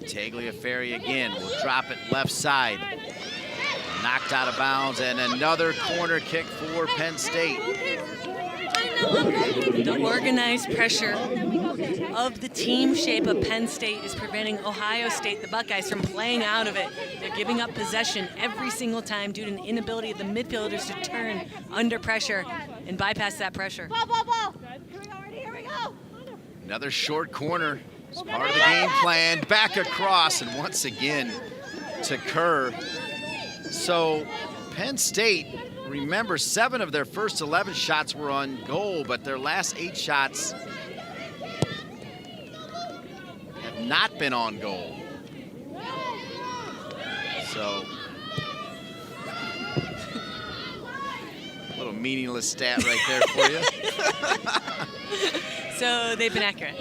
Tagliaferri again will drop it left side. Knocked out of bounds, and another corner kick for Penn State. The organized pressure of the team shape of Penn State is preventing Ohio State, the Buckeyes, from playing out of it. They're giving up possession every single time due to an inability of the midfielders to turn under pressure and bypass that pressure. Ball. Here we go. Another short corner. It's part of the game plan. Back across, and once again to Kerr. So Penn State, remember, 7 of their first 11 shots were on goal, but their last 8 shots have not been on goal. So, a little meaningless stat right there for you. So they've been accurate.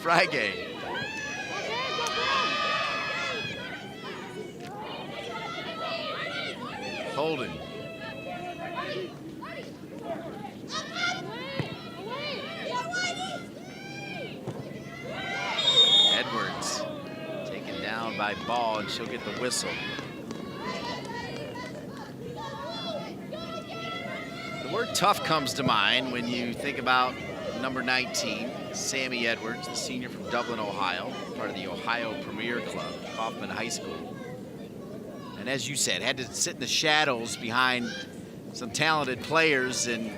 Frygay. Holden. Edwards taken down by Ball, and she'll get the whistle. The word tough comes to mind when you think about number 19, Sammy Edwards, the senior from Dublin, Ohio, part of the Ohio Premier Club, Kaufman High School. And as you said, had to sit in the shadows behind some talented players, and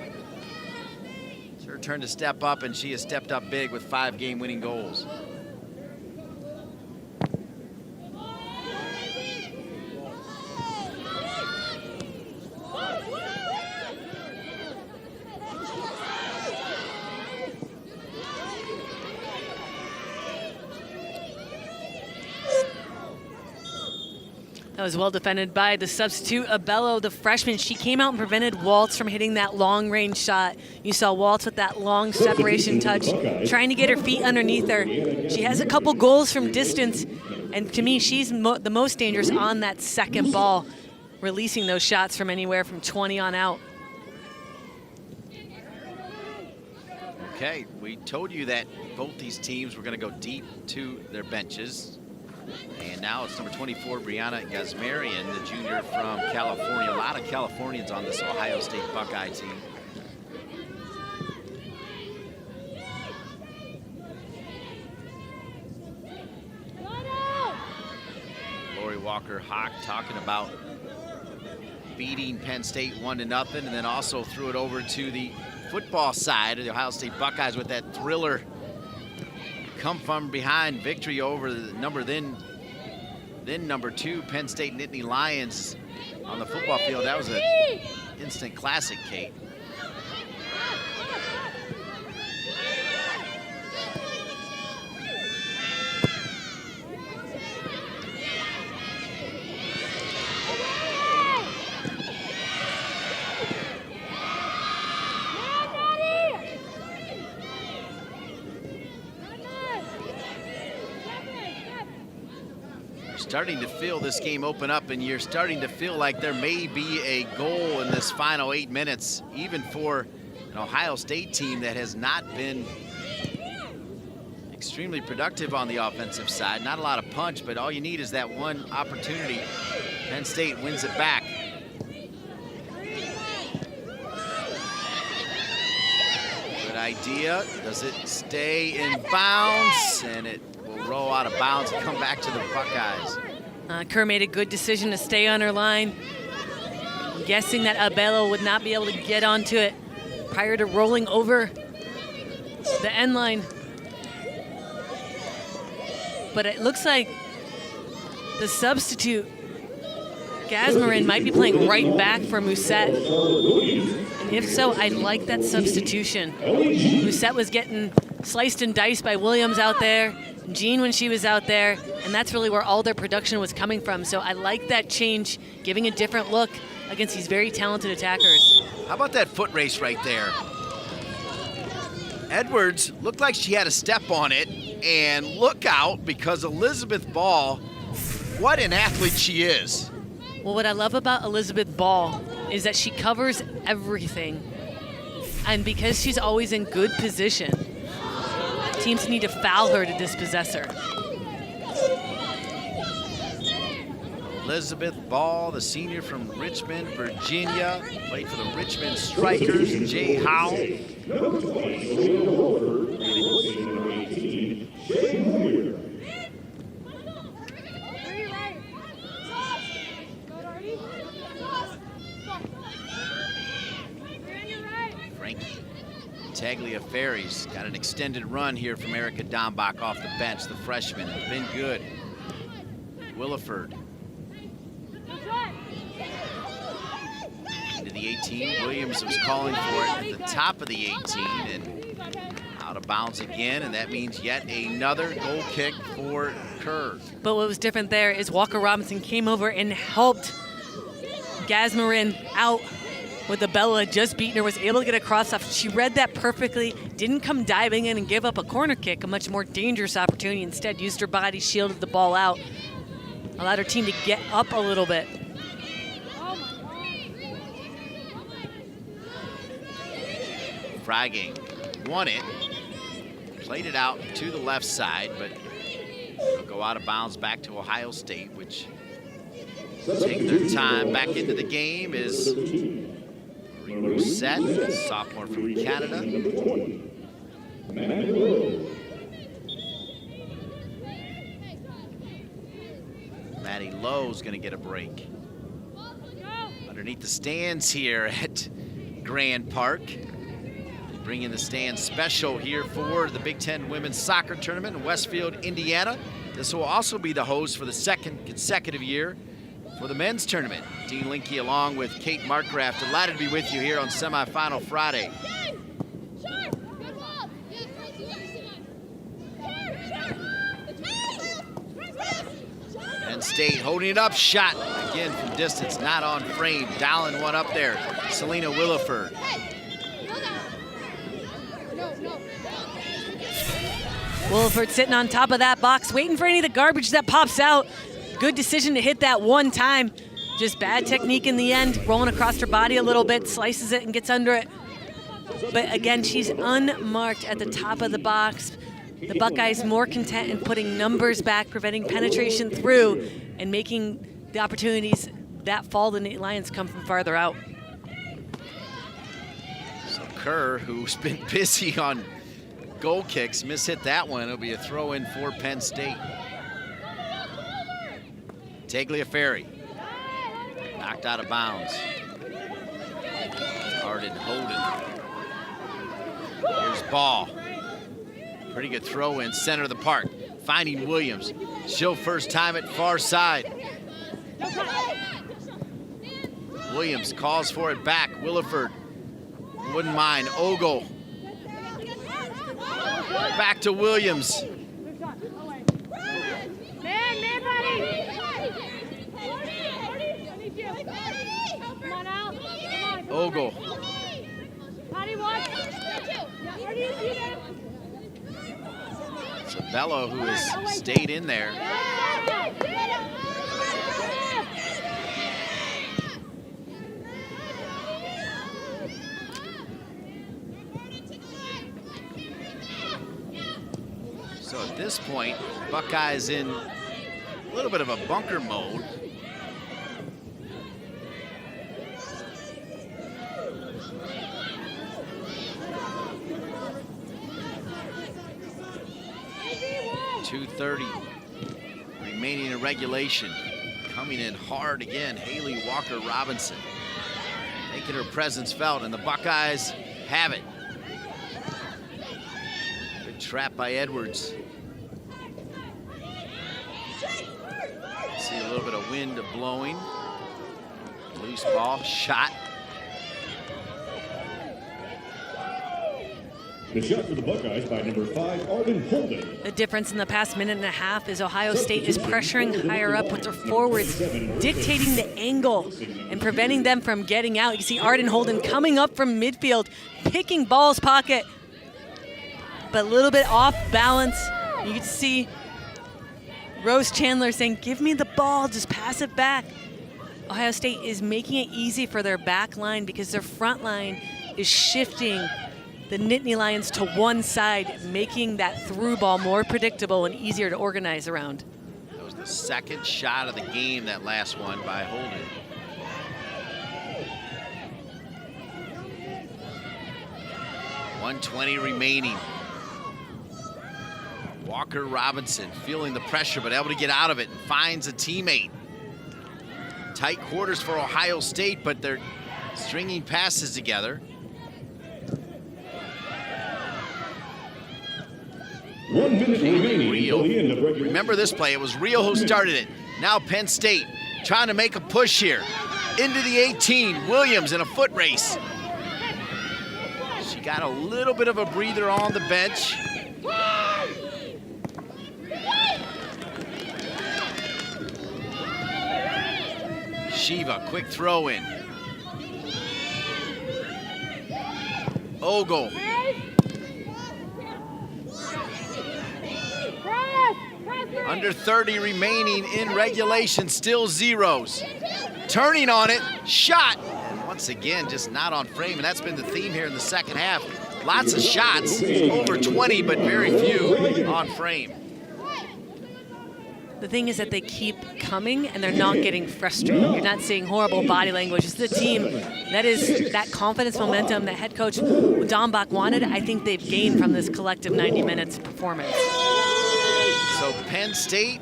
it's her turn to step up, and she has stepped up big with 5 game-winning goals. That was well defended by the substitute, Abello, the freshman. She came out and prevented Waltz from hitting that long-range shot. You saw Waltz with that long separation touch, trying to get her feet underneath her. She has a couple goals from distance, and to me, she's the most dangerous on that second ball, releasing those shots from anywhere from 20 on out. Okay, we told you that both these teams were going to go deep to their benches. And now it's number 24, Brianna Gazmarian, the junior from California. A lot of Californians on this Ohio State Buckeye team. Lori Walker-Hawk talking about beating Penn State 1-0, and then also threw it over to the football side of the Ohio State Buckeyes with that thriller come from behind victory over the number then number 2 Penn State Nittany Lions on the football field. That was an instant classic, Kate. Starting to feel this game open up, and you're starting to feel like there may be a goal in this final 8 minutes, even for an Ohio State team that has not been extremely productive on the offensive side. Not a lot of punch, but all you need is that one opportunity. Penn State wins it back. Good idea. Does it stay in bounds? And it will roll out of bounds and come back to the Buckeyes. Kerr made a good decision to stay on her line. I'm guessing that Abello would not be able to get onto it prior to rolling over the end line. But it looks like the substitute, Gazmarian, might be playing right back for Musette. And if so, I like that substitution. Musette was getting sliced and diced by Williams out there, Jean when she was out there, and that's really where all their production was coming from. So I like that change, giving a different look against these very talented attackers. How about that foot race right there? Edwards looked like she had a step on it, and look out, because Elizabeth Ball, what an athlete she is. Well, what I love about Elizabeth Ball is that she covers everything. And because she's always in good position, teams need to foul her to dispossess her. Elizabeth Ball, the senior from Richmond, Virginia, played for the Richmond Strikers. Jay Howell. Frankie Tagliaferri's got an extended run here from Erica Dombach off the bench, the freshman. It's been good. Williford. Into the 18. Williams was calling for it at the top of the 18 and out of bounds again, and that means yet another goal kick for Kerr. But what was different there is Walker Robinson came over and helped Gasmarin out with the Bella just beaten her, was able to get a cross off. She read that perfectly, didn't come diving in and give up a corner kick, a much more dangerous opportunity. Instead, used her body, shielded the ball out, allowed her team to get up a little bit. Freigang won it, played it out to the left side, but it'll go out of bounds back to Ohio State, which take their time back into the game is Rousset, sophomore from Canada. Maddie Lowe's going to get a break. Underneath the stands here at Grand Park. Bringing the stands special here for the Big Ten Women's Soccer Tournament in Westfield, Indiana. This will also be the host for the second consecutive year for the men's tournament. Dean Linke along with Kate Markgraf, delighted to be with you here on Semifinal Friday. Penn State holding it up, shot again from distance, not on frame. Dialing one up there, Selena Williford. Williford sitting on top of that box, waiting for any of the garbage that pops out. Good decision to hit that one time. Just bad technique in the end, rolling across her body a little bit, slices it and gets under it. But again, she's unmarked at the top of the box. The Buckeyes more content in putting numbers back, preventing penetration through, and making the opportunities that fall to the Nittany Lions come from farther out. So Kerr, who's been busy on goal kicks, mishit that one. It'll be a throw in for Penn State. Tagliaferri knocked out of bounds. Arden Holden. Here's ball. Pretty good throw in center of the park. Finding Williams. She'll first time it far side. Williams calls for it back. Williford wouldn't mind. Ogle. Back to Williams. Ogle. Bello, who has stayed in there. So at this point, Buckeyes in a little bit of a bunker mode. .230 remaining in regulation. Coming in hard again, Haley Walker Robinson, making her presence felt, and the Buckeyes have it. Good trap by Edwards. See a little bit of wind blowing. Loose ball, shot. The shot for the Buckeyes by number 5, Arden Holden. The difference in the past minute and a half is Ohio State is pressuring higher up with their forwards, dictating the angle and preventing them from getting out. You see Arden Holden coming up from midfield, picking ball's pocket, but a little bit off balance. You can see Rose Chandler saying, give me the ball, just pass it back. Ohio State is making it easy for their back line because their front line is shifting the Nittany Lions to one side, making that through ball more predictable and easier to organize around. That was the second shot of the game, that last one by Holden. .120 remaining. Walker Robinson feeling the pressure, but able to get out of it and finds a teammate. Tight quarters for Ohio State, but they're stringing passes together. 1 minute remaining until the end of regulation. Remember this play, it was Rio who started it. Now Penn State trying to make a push here. Into the 18, Williams in a foot race. She got a little bit of a breather on the bench. Shiva, quick throw in. Ogle. Under 30 remaining in regulation, still zeros. Turning on it, shot. And once again, just not on frame, and that's been the theme here in the second half. Lots of shots, over 20, but very few on frame. The thing is that they keep coming and they're not getting frustrated. You're not seeing horrible body language. This is a team that is that confidence, momentum that head coach Dombach wanted. I think they've gained from this collective 90 minutes performance. So Penn State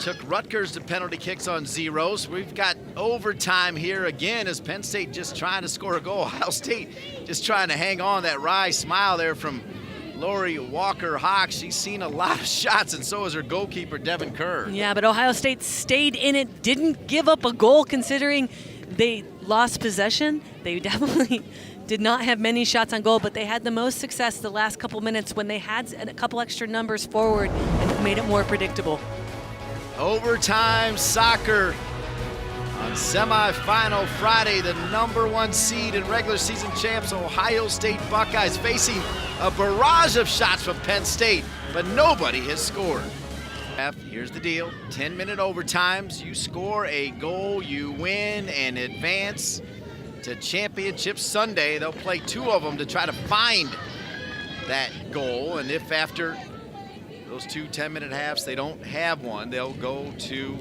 took Rutgers to penalty kicks on zeros. We've got overtime here again as Penn State just trying to score a goal. Ohio State just trying to hang on. That wry smile there from Lori Walker-Hawk. She's seen a lot of shots, and so has her goalkeeper, Devin Kerr. Yeah, but Ohio State stayed in it, didn't give up a goal considering they lost possession. They definitely did not have many shots on goal, but they had the most success the last couple minutes when they had a couple extra numbers forward and made it more predictable. Overtime soccer on semifinal Friday. The #1 seed and regular season champs Ohio State Buckeyes facing a barrage of shots from Penn State, but nobody has scored. Here's the deal, 10-minute overtimes. You score a goal, you win and advance to Championship Sunday. They'll play 2 of them to try to find that goal, and if after those 2 10-minute halves they don't have one, they'll go to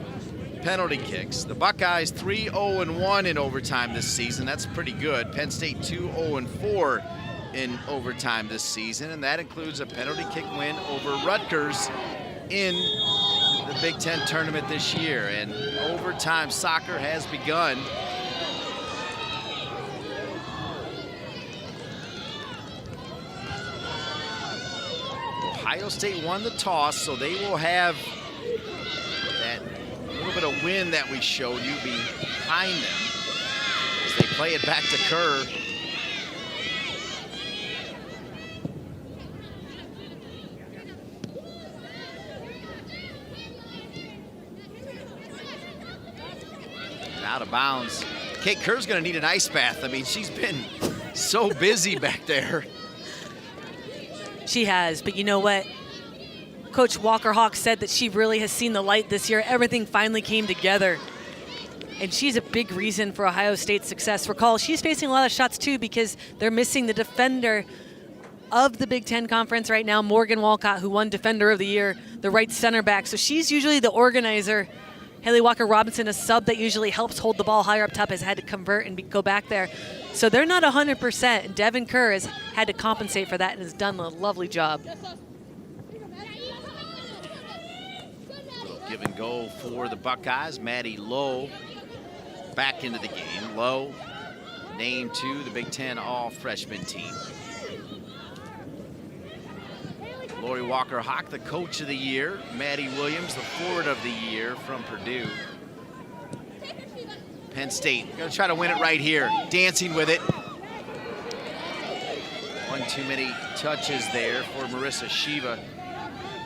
penalty kicks. The Buckeyes 3-0-1 in overtime this season. That's pretty good. Penn State 2-0-4 in overtime this season, and that includes a penalty kick win over Rutgers in the Big Ten tournament this year. And overtime soccer has begun. Ohio State won the toss, so they will have that little bit of wind that we showed you behind them as they play it back to Kerr. Out of bounds. Kate Kerr's gonna need an ice bath. I mean, she's been so busy back there. She has, but you know what? Coach Walker-Hawk said that she really has seen the light this year. Everything finally came together. And she's a big reason for Ohio State's success. Recall, she's facing a lot of shots too because they're missing the defender of the Big Ten Conference right now, Morgan Walcott, who won Defender of the Year, the right center back. So she's usually the organizer. Haley Walker-Robinson, a sub that usually helps hold the ball higher up top, has had to convert and go back there. So they're not 100%. Devin Kerr has had to compensate for that and has done a lovely job. Little give and go for the Buckeyes. Maddie Lowe back into the game. Lowe named to the Big Ten All-Freshman team. Lori Walker-Hawk, the coach of the year. Maddie Williams, the forward of the year from Purdue. Penn State, gonna try to win it right here. Dancing with it. One too many touches there for Marissa Shiva.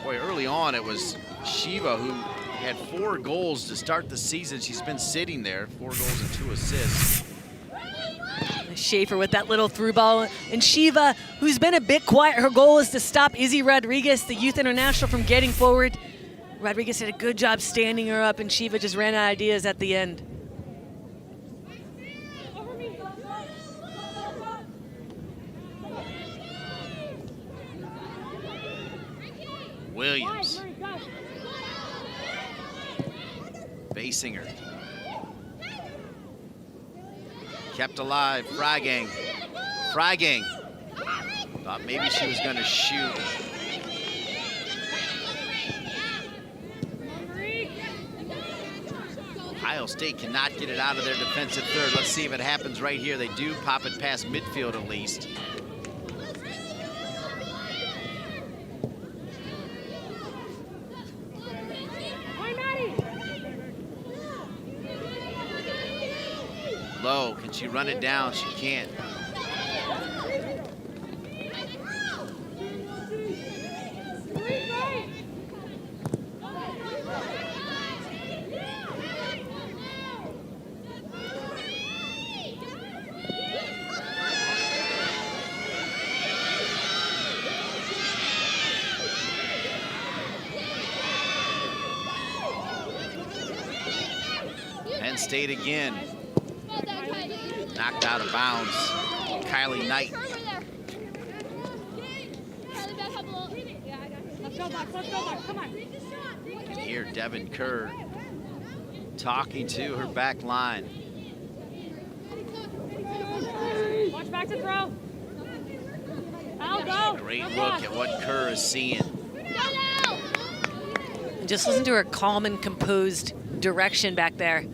Boy, early on it was Shiva who had 4 goals to start the season. She's been sitting there, 4 goals and 2 assists. Schaefer with that little through ball. And Shiva, who's been a bit quiet, her goal is to stop Izzy Rodriguez, the youth international, from getting forward. Rodriguez did a good job standing her up, and Shiva just ran out of ideas at the end. Williams. Basinger. Kept alive, Freigang. Freigang. Thought maybe she was gonna shoot. Ohio State cannot get it out of their defensive third. Let's see if it happens right here. They do pop it past midfield at least. Low, can she run it down? She can't. Penn State again. Knocked out of bounds. Kylie Knight. You can hear Devin Kerr talking to her back line. Watch back to throw. I'll go. Great look at what Kerr is seeing. Just listen to her calm and composed direction back there.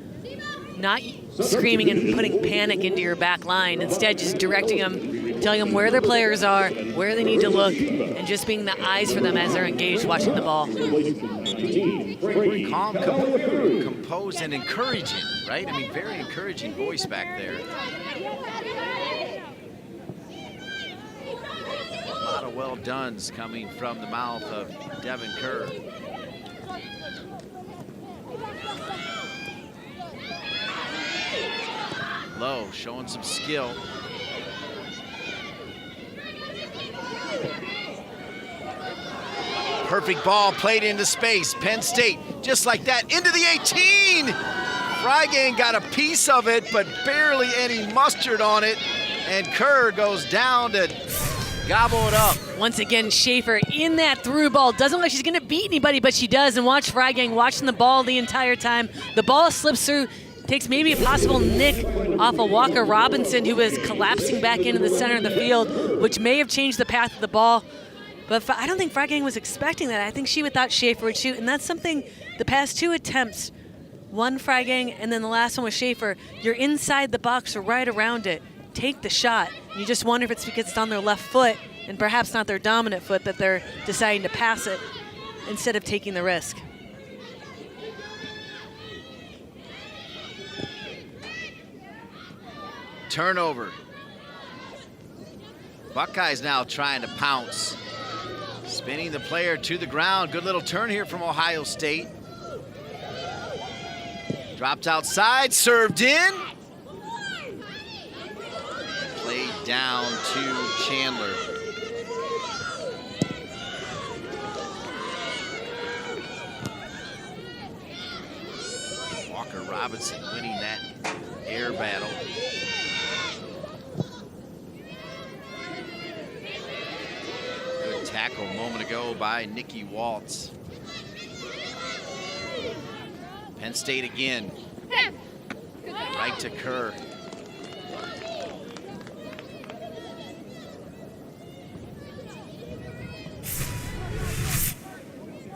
Not screaming and putting panic into your back line. Instead, just directing them, telling them where their players are, where they need to look, and just being the eyes for them as they're engaged watching the ball. Calm, composed, and encouraging, right? I mean, very encouraging voice back there. A lot of well dones coming from the mouth of Devin Kerr. Low, showing some skill. Perfect ball played into space. Penn State, just like that, into the 18. Freigang got a piece of it, but barely any mustard on it. And Kerr goes down to gobble it up. Once again, Schaefer in that through ball. Doesn't look like she's going to beat anybody, but she does. And watch Freigang watching the ball the entire time. The ball slips through. Takes maybe a possible nick off of Walker Robinson, who was collapsing back into the center of the field, which may have changed the path of the ball. But I don't think Freigang was expecting that. I think she thought Schaefer would shoot, and that's something the past two attempts, one Freigang and then the last one with Schaefer, you're inside the box or right around it. Take the shot. You just wonder if it's because it's on their left foot and perhaps not their dominant foot that they're deciding to pass it instead of taking the risk. Turnover. Buckeyes now trying to pounce. Spinning the player to the ground. Good little turn here from Ohio State. Dropped outside, served in. Played down to Chandler. Walker Robinson winning that air battle. Good tackle a moment ago by Nikki Waltz. Penn State again. Right to Kerr.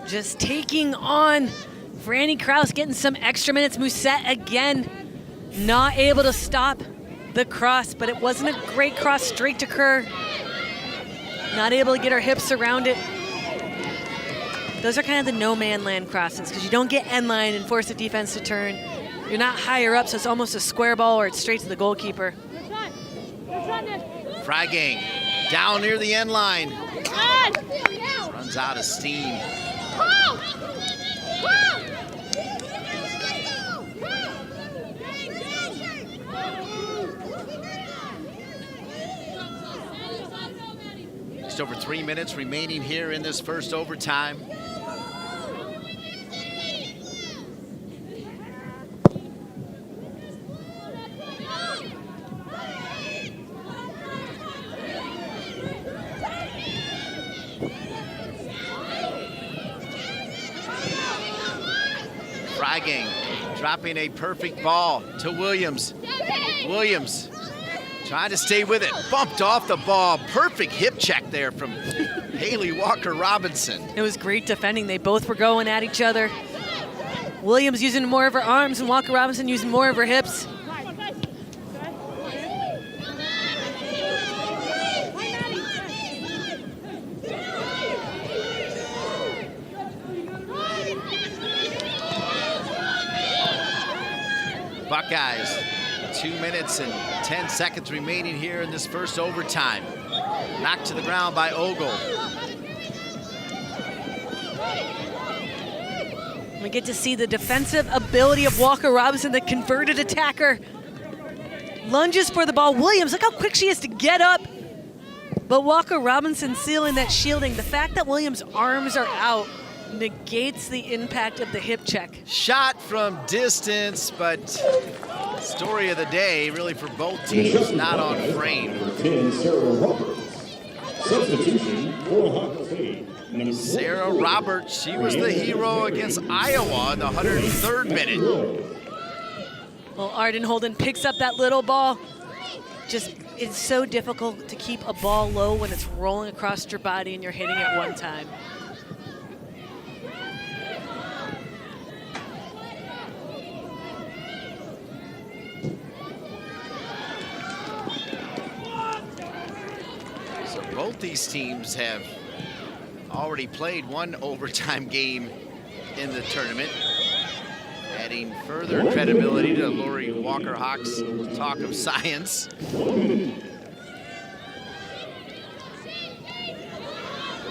Just taking on Franny Kraus, getting some extra minutes. Musette again, not able to stop the cross, but it wasn't a great cross straight to Kerr. Not able to get her hips around it. Those are kind of the no-man land crosses because you don't get end line and force the defense to turn. You're not higher up, so it's almost a square ball or it's straight to the goalkeeper. Freigang down near the end line. Runs out of steam. Just over 3 minutes remaining here in this first overtime. Freigang dropping a perfect ball to Williams. Williams trying to stay with it. Bumped off the ball. Perfect hip check there from Haley Walker Robinson. It was great defending. They both were going at each other. Williams using more of her arms and Walker Robinson using more of her hips. Buckeyes 2 minutes and 10 seconds remaining here in this first overtime. Knocked to the ground by Ogle. We get to see the defensive ability of Walker Robinson, the converted attacker. Lunges for the ball. Williams, look how quick she is to get up. But Walker Robinson sealing that shielding. The fact that Williams' arms are out negates the impact of the hip check. Shot from distance, but story of the day really for both teams, not on frame. 10, Sarah Roberts. Substitution for Ohio State. Number Sarah Roberts, she was the hero against Iowa in the 103rd minute. Well, Arden Holden picks up that little ball. Just, it's so difficult to keep a ball low when it's rolling across your body and you're hitting it one time. So both these teams have already played one overtime game in the tournament, adding further credibility to Lori Walker Hawk's talk of science. It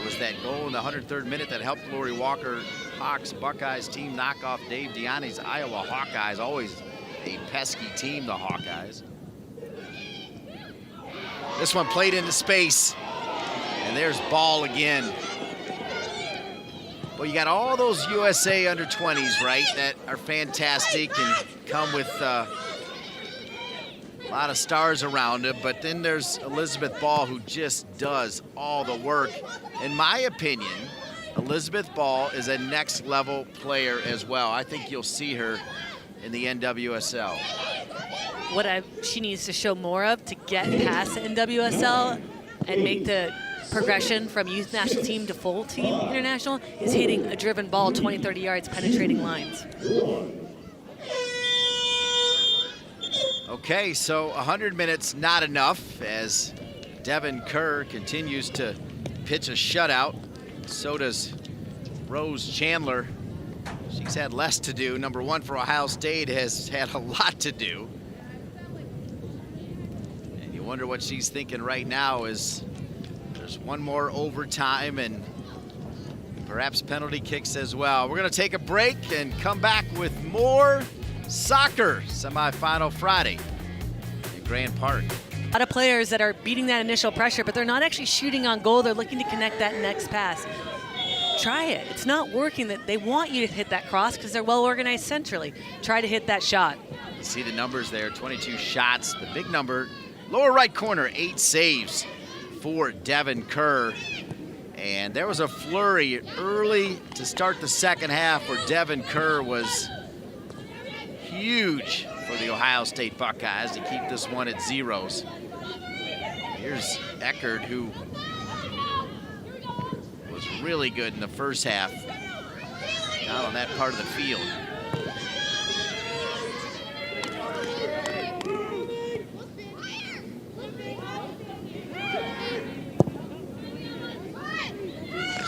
was that goal in the 103rd minute that helped Lori Walker Hawk's Buckeyes team knock off Dave Diani's Iowa Hawkeyes. Always a pesky team, the Hawkeyes. This one played into space, and there's ball again. Well, you got all those USA under 20s, right, that are fantastic and come with a lot of stars around them, but then there's Elizabeth Ball, who just does all the work. In my opinion, Elizabeth Ball is a next level player as well. I think you'll see her in the NWSL. What she needs to show more of to get past the NWSL and make the progression from youth national team to full team international is hitting a driven ball 20, 30 yards, penetrating lines. Okay, so 100 minutes not enough as Devin Kerr continues to pitch a shutout. So does Rose Chandler. She's had less to do. Number one for Ohio State has had a lot to do. And you wonder what she's thinking right now is there's one more overtime and perhaps penalty kicks as well. We're gonna take a break and come back with more soccer semifinal Friday in Grand Park. A lot of players that are beating that initial pressure, but they're not actually shooting on goal. They're looking to connect that next pass. Try it. It's not working. That they want you to hit that cross because they're well organized centrally. Try to hit that shot. You see the numbers there, 22 shots. The big number, lower right corner, 8 saves for Devin Kerr. And there was a flurry early to start the second half where Devin Kerr was huge for the Ohio State Buckeyes to keep this one at zeros. Here's Eckerd, who was really good in the first half out on that part of the field.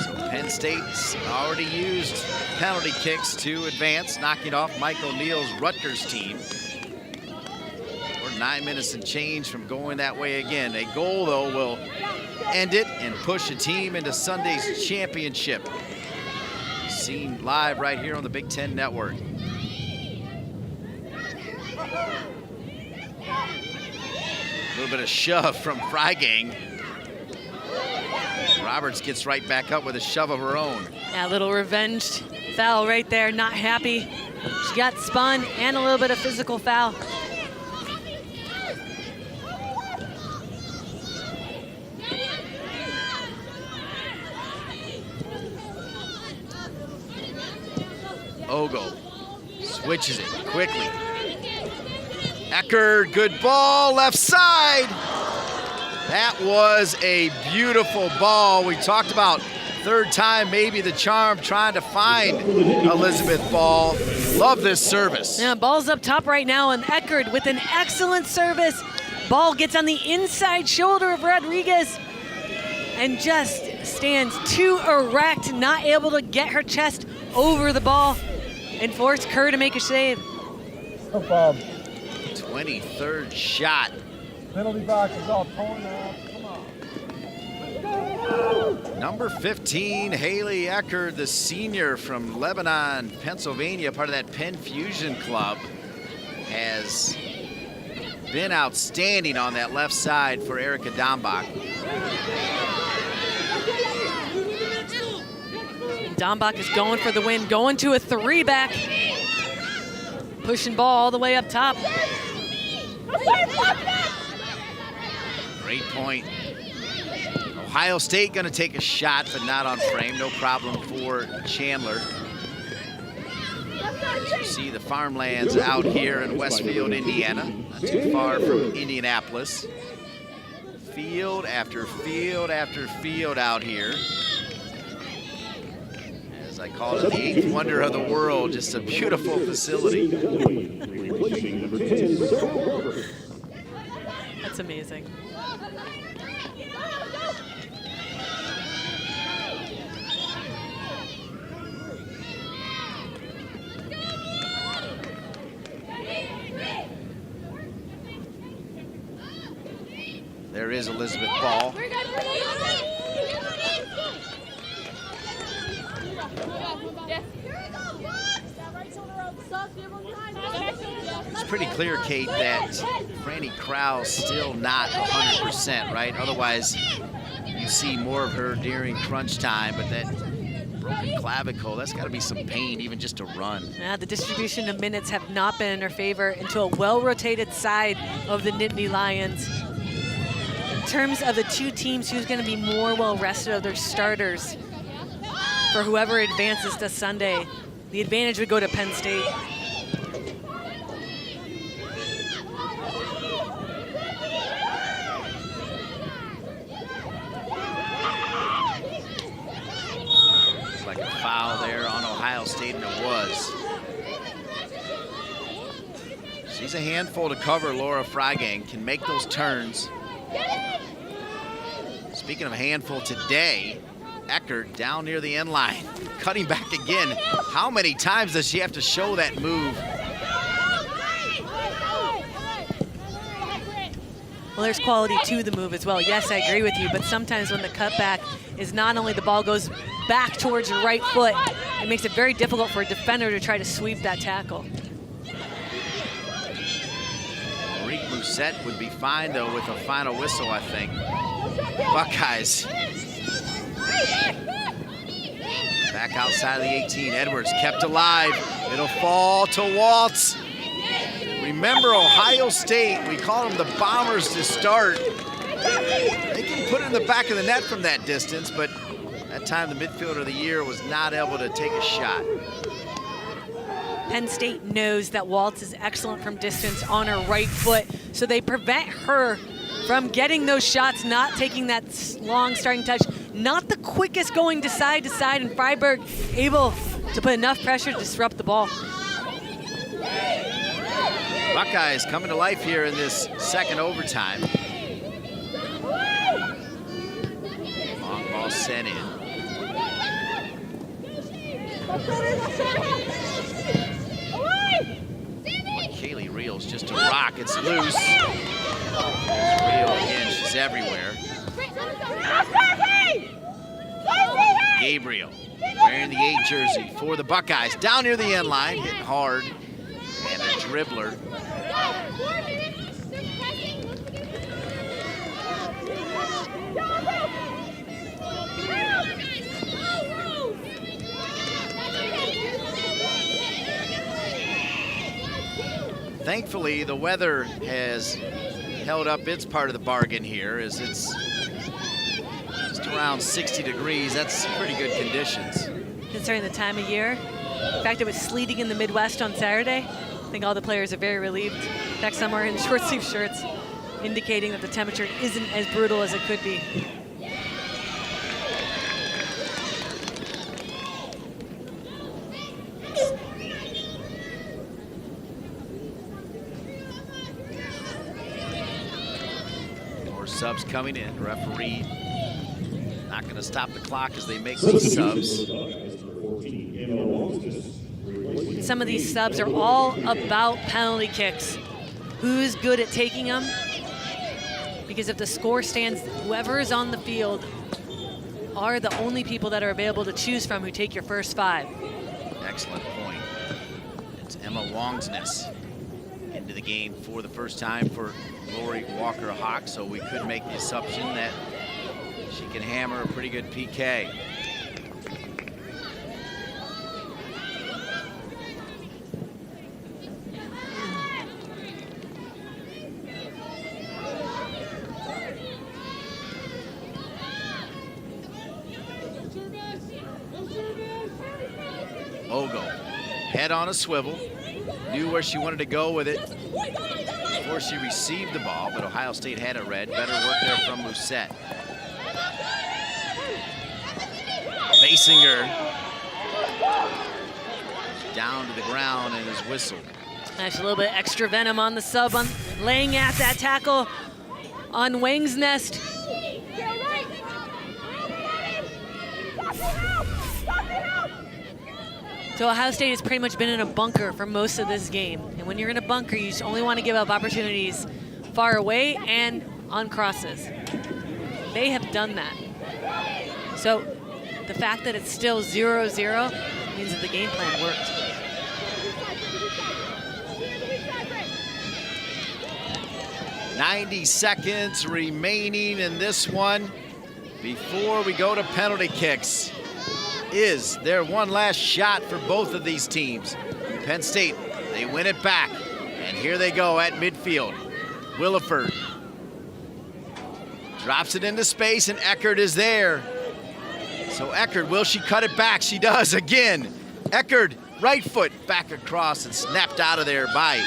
So Penn State's already used penalty kicks to advance, knocking off Mike O'Neill's Rutgers team. We're 9 minutes and change from going that way again. A goal, though, will end it and push a team into Sunday's championship. Seen live right here on the Big Ten Network. A little bit of shove from Freigang. Roberts gets right back up with a shove of her own. That little revenge foul right there, not happy. She got spun and a little bit of physical foul. Ogle switches it quickly. Eckerd, good ball, left side. That was a beautiful ball. We talked about third time, maybe the charm, trying to find Elizabeth Ball. Love this service. Yeah, ball's up top right now, and Eckerd with an excellent service. Ball gets on the inside shoulder of Rodriguez and just stands too erect, not able to get her chest over the ball and force Kerr to make a save. 20 23rd shot. Penalty box is all torn up. Come on. Number 15, Haley Eckert, the senior from Lebanon, Pennsylvania, part of that Penn Fusion Club, has been outstanding on that left side for Erica Dombach. Dombach is going for the win, going to a 3-back. Pushing ball all the way up top. Great point. Ohio State gonna take a shot, but not on frame. No problem for Chandler. You see the farmlands out here in Westfield, Indiana. Not too far from Indianapolis. Field after field after field out here. As I call it, the 8th wonder of the world. Just a beautiful facility. Replacing number 10, Sarah Barber. That's amazing. There is Elizabeth Ball. It's pretty clear, Kate, that Franny Krau's still not 100%, right? Otherwise, you see more of her during crunch time, but that broken clavicle, that's got to be some pain even just to run. Yeah, the distribution of minutes have not been in her favor into a well-rotated side of the Nittany Lions. In terms of the two teams, who's going to be more well-rested of their starters for whoever advances to Sunday, the advantage would go to Penn State. Like a foul there on Ohio State, and it was. She's a handful to cover. Laura Freigang can make those turns. Speaking of handful today, Eckert down near the end line, cutting back again. How many times does she have to show that move? Well, there's quality to the move as well. Yes, I agree with you, but sometimes when the cutback is not only the ball goes back towards your right foot, it makes it very difficult for a defender to try to sweep that tackle. Marie Musette would be fine, though, with a final whistle, I think. Buckeyes. Back outside of the 18. Edwards kept alive. It'll fall to Waltz. Remember, Ohio State, we call them the Bombers to start. They can put it in the back of the net from that distance, but that time the midfielder of the year was not able to take a shot. Penn State knows that Waltz is excellent from distance on her right foot, so they prevent her from getting those shots, not taking that long starting touch, not the quickest going to side, and Freiberg able to put enough pressure to disrupt the ball. Buckeyes coming to life here in this second overtime. Long ball sent in. Kaylee Reels just a rock. It's loose. There's Reel again. She's everywhere. Gabriel wearing the 8 jersey for the Buckeyes. Down near the end line, hitting hard. And a dribbler. Thankfully, the weather has held up its part of the bargain here, as it's just around 60 degrees. That's pretty good conditions. Considering the time of year, in fact, it was sleeting in the Midwest on Saturday. I think all the players are very relieved. In fact, some are in short sleeve shirts, indicating that the temperature isn't as brutal as it could be. More subs coming in. Referee not going to stop the clock as they make these subs. Some of these subs are all about penalty kicks. who's good at taking them. Because if the score stands, whoever is on the field are the only people that are available to choose from who take your first 5. Excellent point. It's Emma Longsness into the game for the first time for Lori Walker Hawk, so we could make the assumption that she can hammer a pretty good PK. Ogo, head on a swivel, knew where she wanted to go with it before she received the ball, but Ohio State had it read. Better work there from Musette. Facing her down to the ground and is whistled. Nice, a little bit extra venom on the sub, on laying at that tackle on Wang's Nest. So Ohio State has pretty much been in a bunker for most of this game. And when you're in a bunker, you just only want to give up opportunities far away and on crosses. They have done that. So the fact that it's still 0-0 means that the game plan worked. .90 seconds remaining in this one before we go to penalty kicks. Is there one last shot for both of these teams? Penn State, they win it back. And here they go at midfield. Williford drops it into space and Eckert is there. So Eckert, will she cut it back? She does again. Eckert, right foot back across and snapped out of there by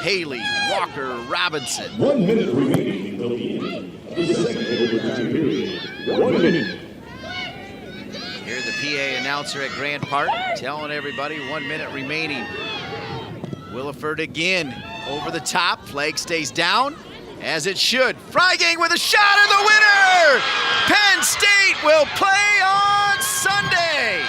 Haley Walker Robinson. 1 minute remaining until the end of the second overtime period. 1 minute. Hear the PA announcer at Grant Park telling everybody 1 minute remaining. Williford again over the top. Flag stays down as it should. Freigang with a shot and the winner! Penn State will play on Sunday.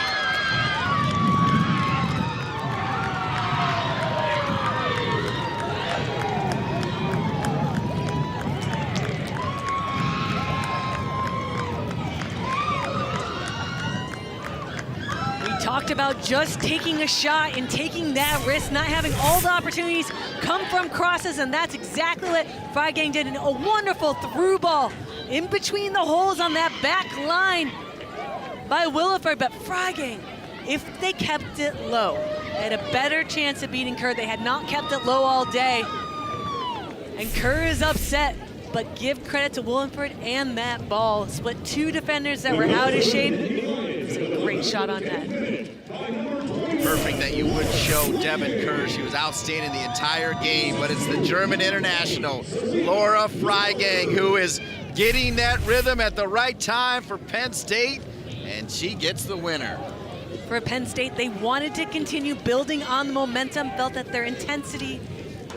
Talked about just taking a shot and taking that risk, not having all the opportunities come from crosses, and that's exactly what Freigang did. And a wonderful through ball in between the holes on that back line by Williford. But Freigang, if they kept it low, they had a better chance of beating Kerr. They had not kept it low all day, and Kerr is upset. But give credit to Williford and that ball. Split 2 defenders that were out of shape. It's a great shot on net. Perfect that you would show Devin Kerr. She was outstanding the entire game, but it's the German international, Laura Freigang, who is getting that rhythm at the right time for Penn State, and she gets the winner. For Penn State, they wanted to continue building on the momentum, felt that their intensity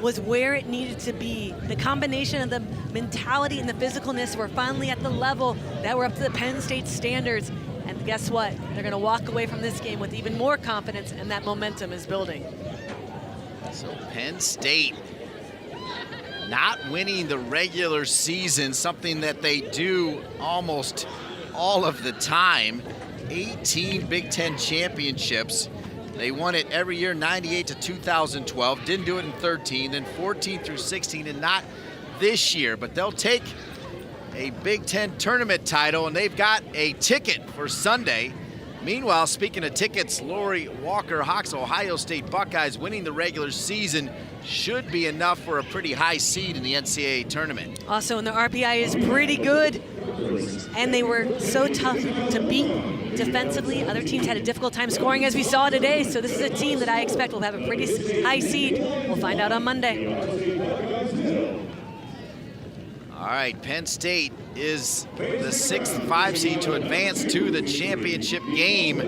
was where it needed to be. The combination of the mentality and the physicalness were finally at the level that were up to the Penn State standards. And guess what? They're going to walk away from this game with even more confidence, and that momentum is building. So Penn State not winning the regular season, something that they do almost all of the time. 18 Big Ten championships. They won it every year, 98 to 2012. Didn't do it in 13, then 14 through 16, and not this year. But they'll take a Big Ten tournament title, and they've got a ticket for Sunday. Meanwhile, speaking of tickets, Lori Walker Hawks, Ohio State Buckeyes winning the regular season should be enough for a pretty high seed in the NCAA tournament. Also, and the RPI is pretty good, and they were so tough to beat defensively. Other teams had a difficult time scoring, as we saw today, so this is a team that I expect will have a pretty high seed. We'll find out on Monday. All right, Penn State is the 6th 5 seed to advance to the championship game.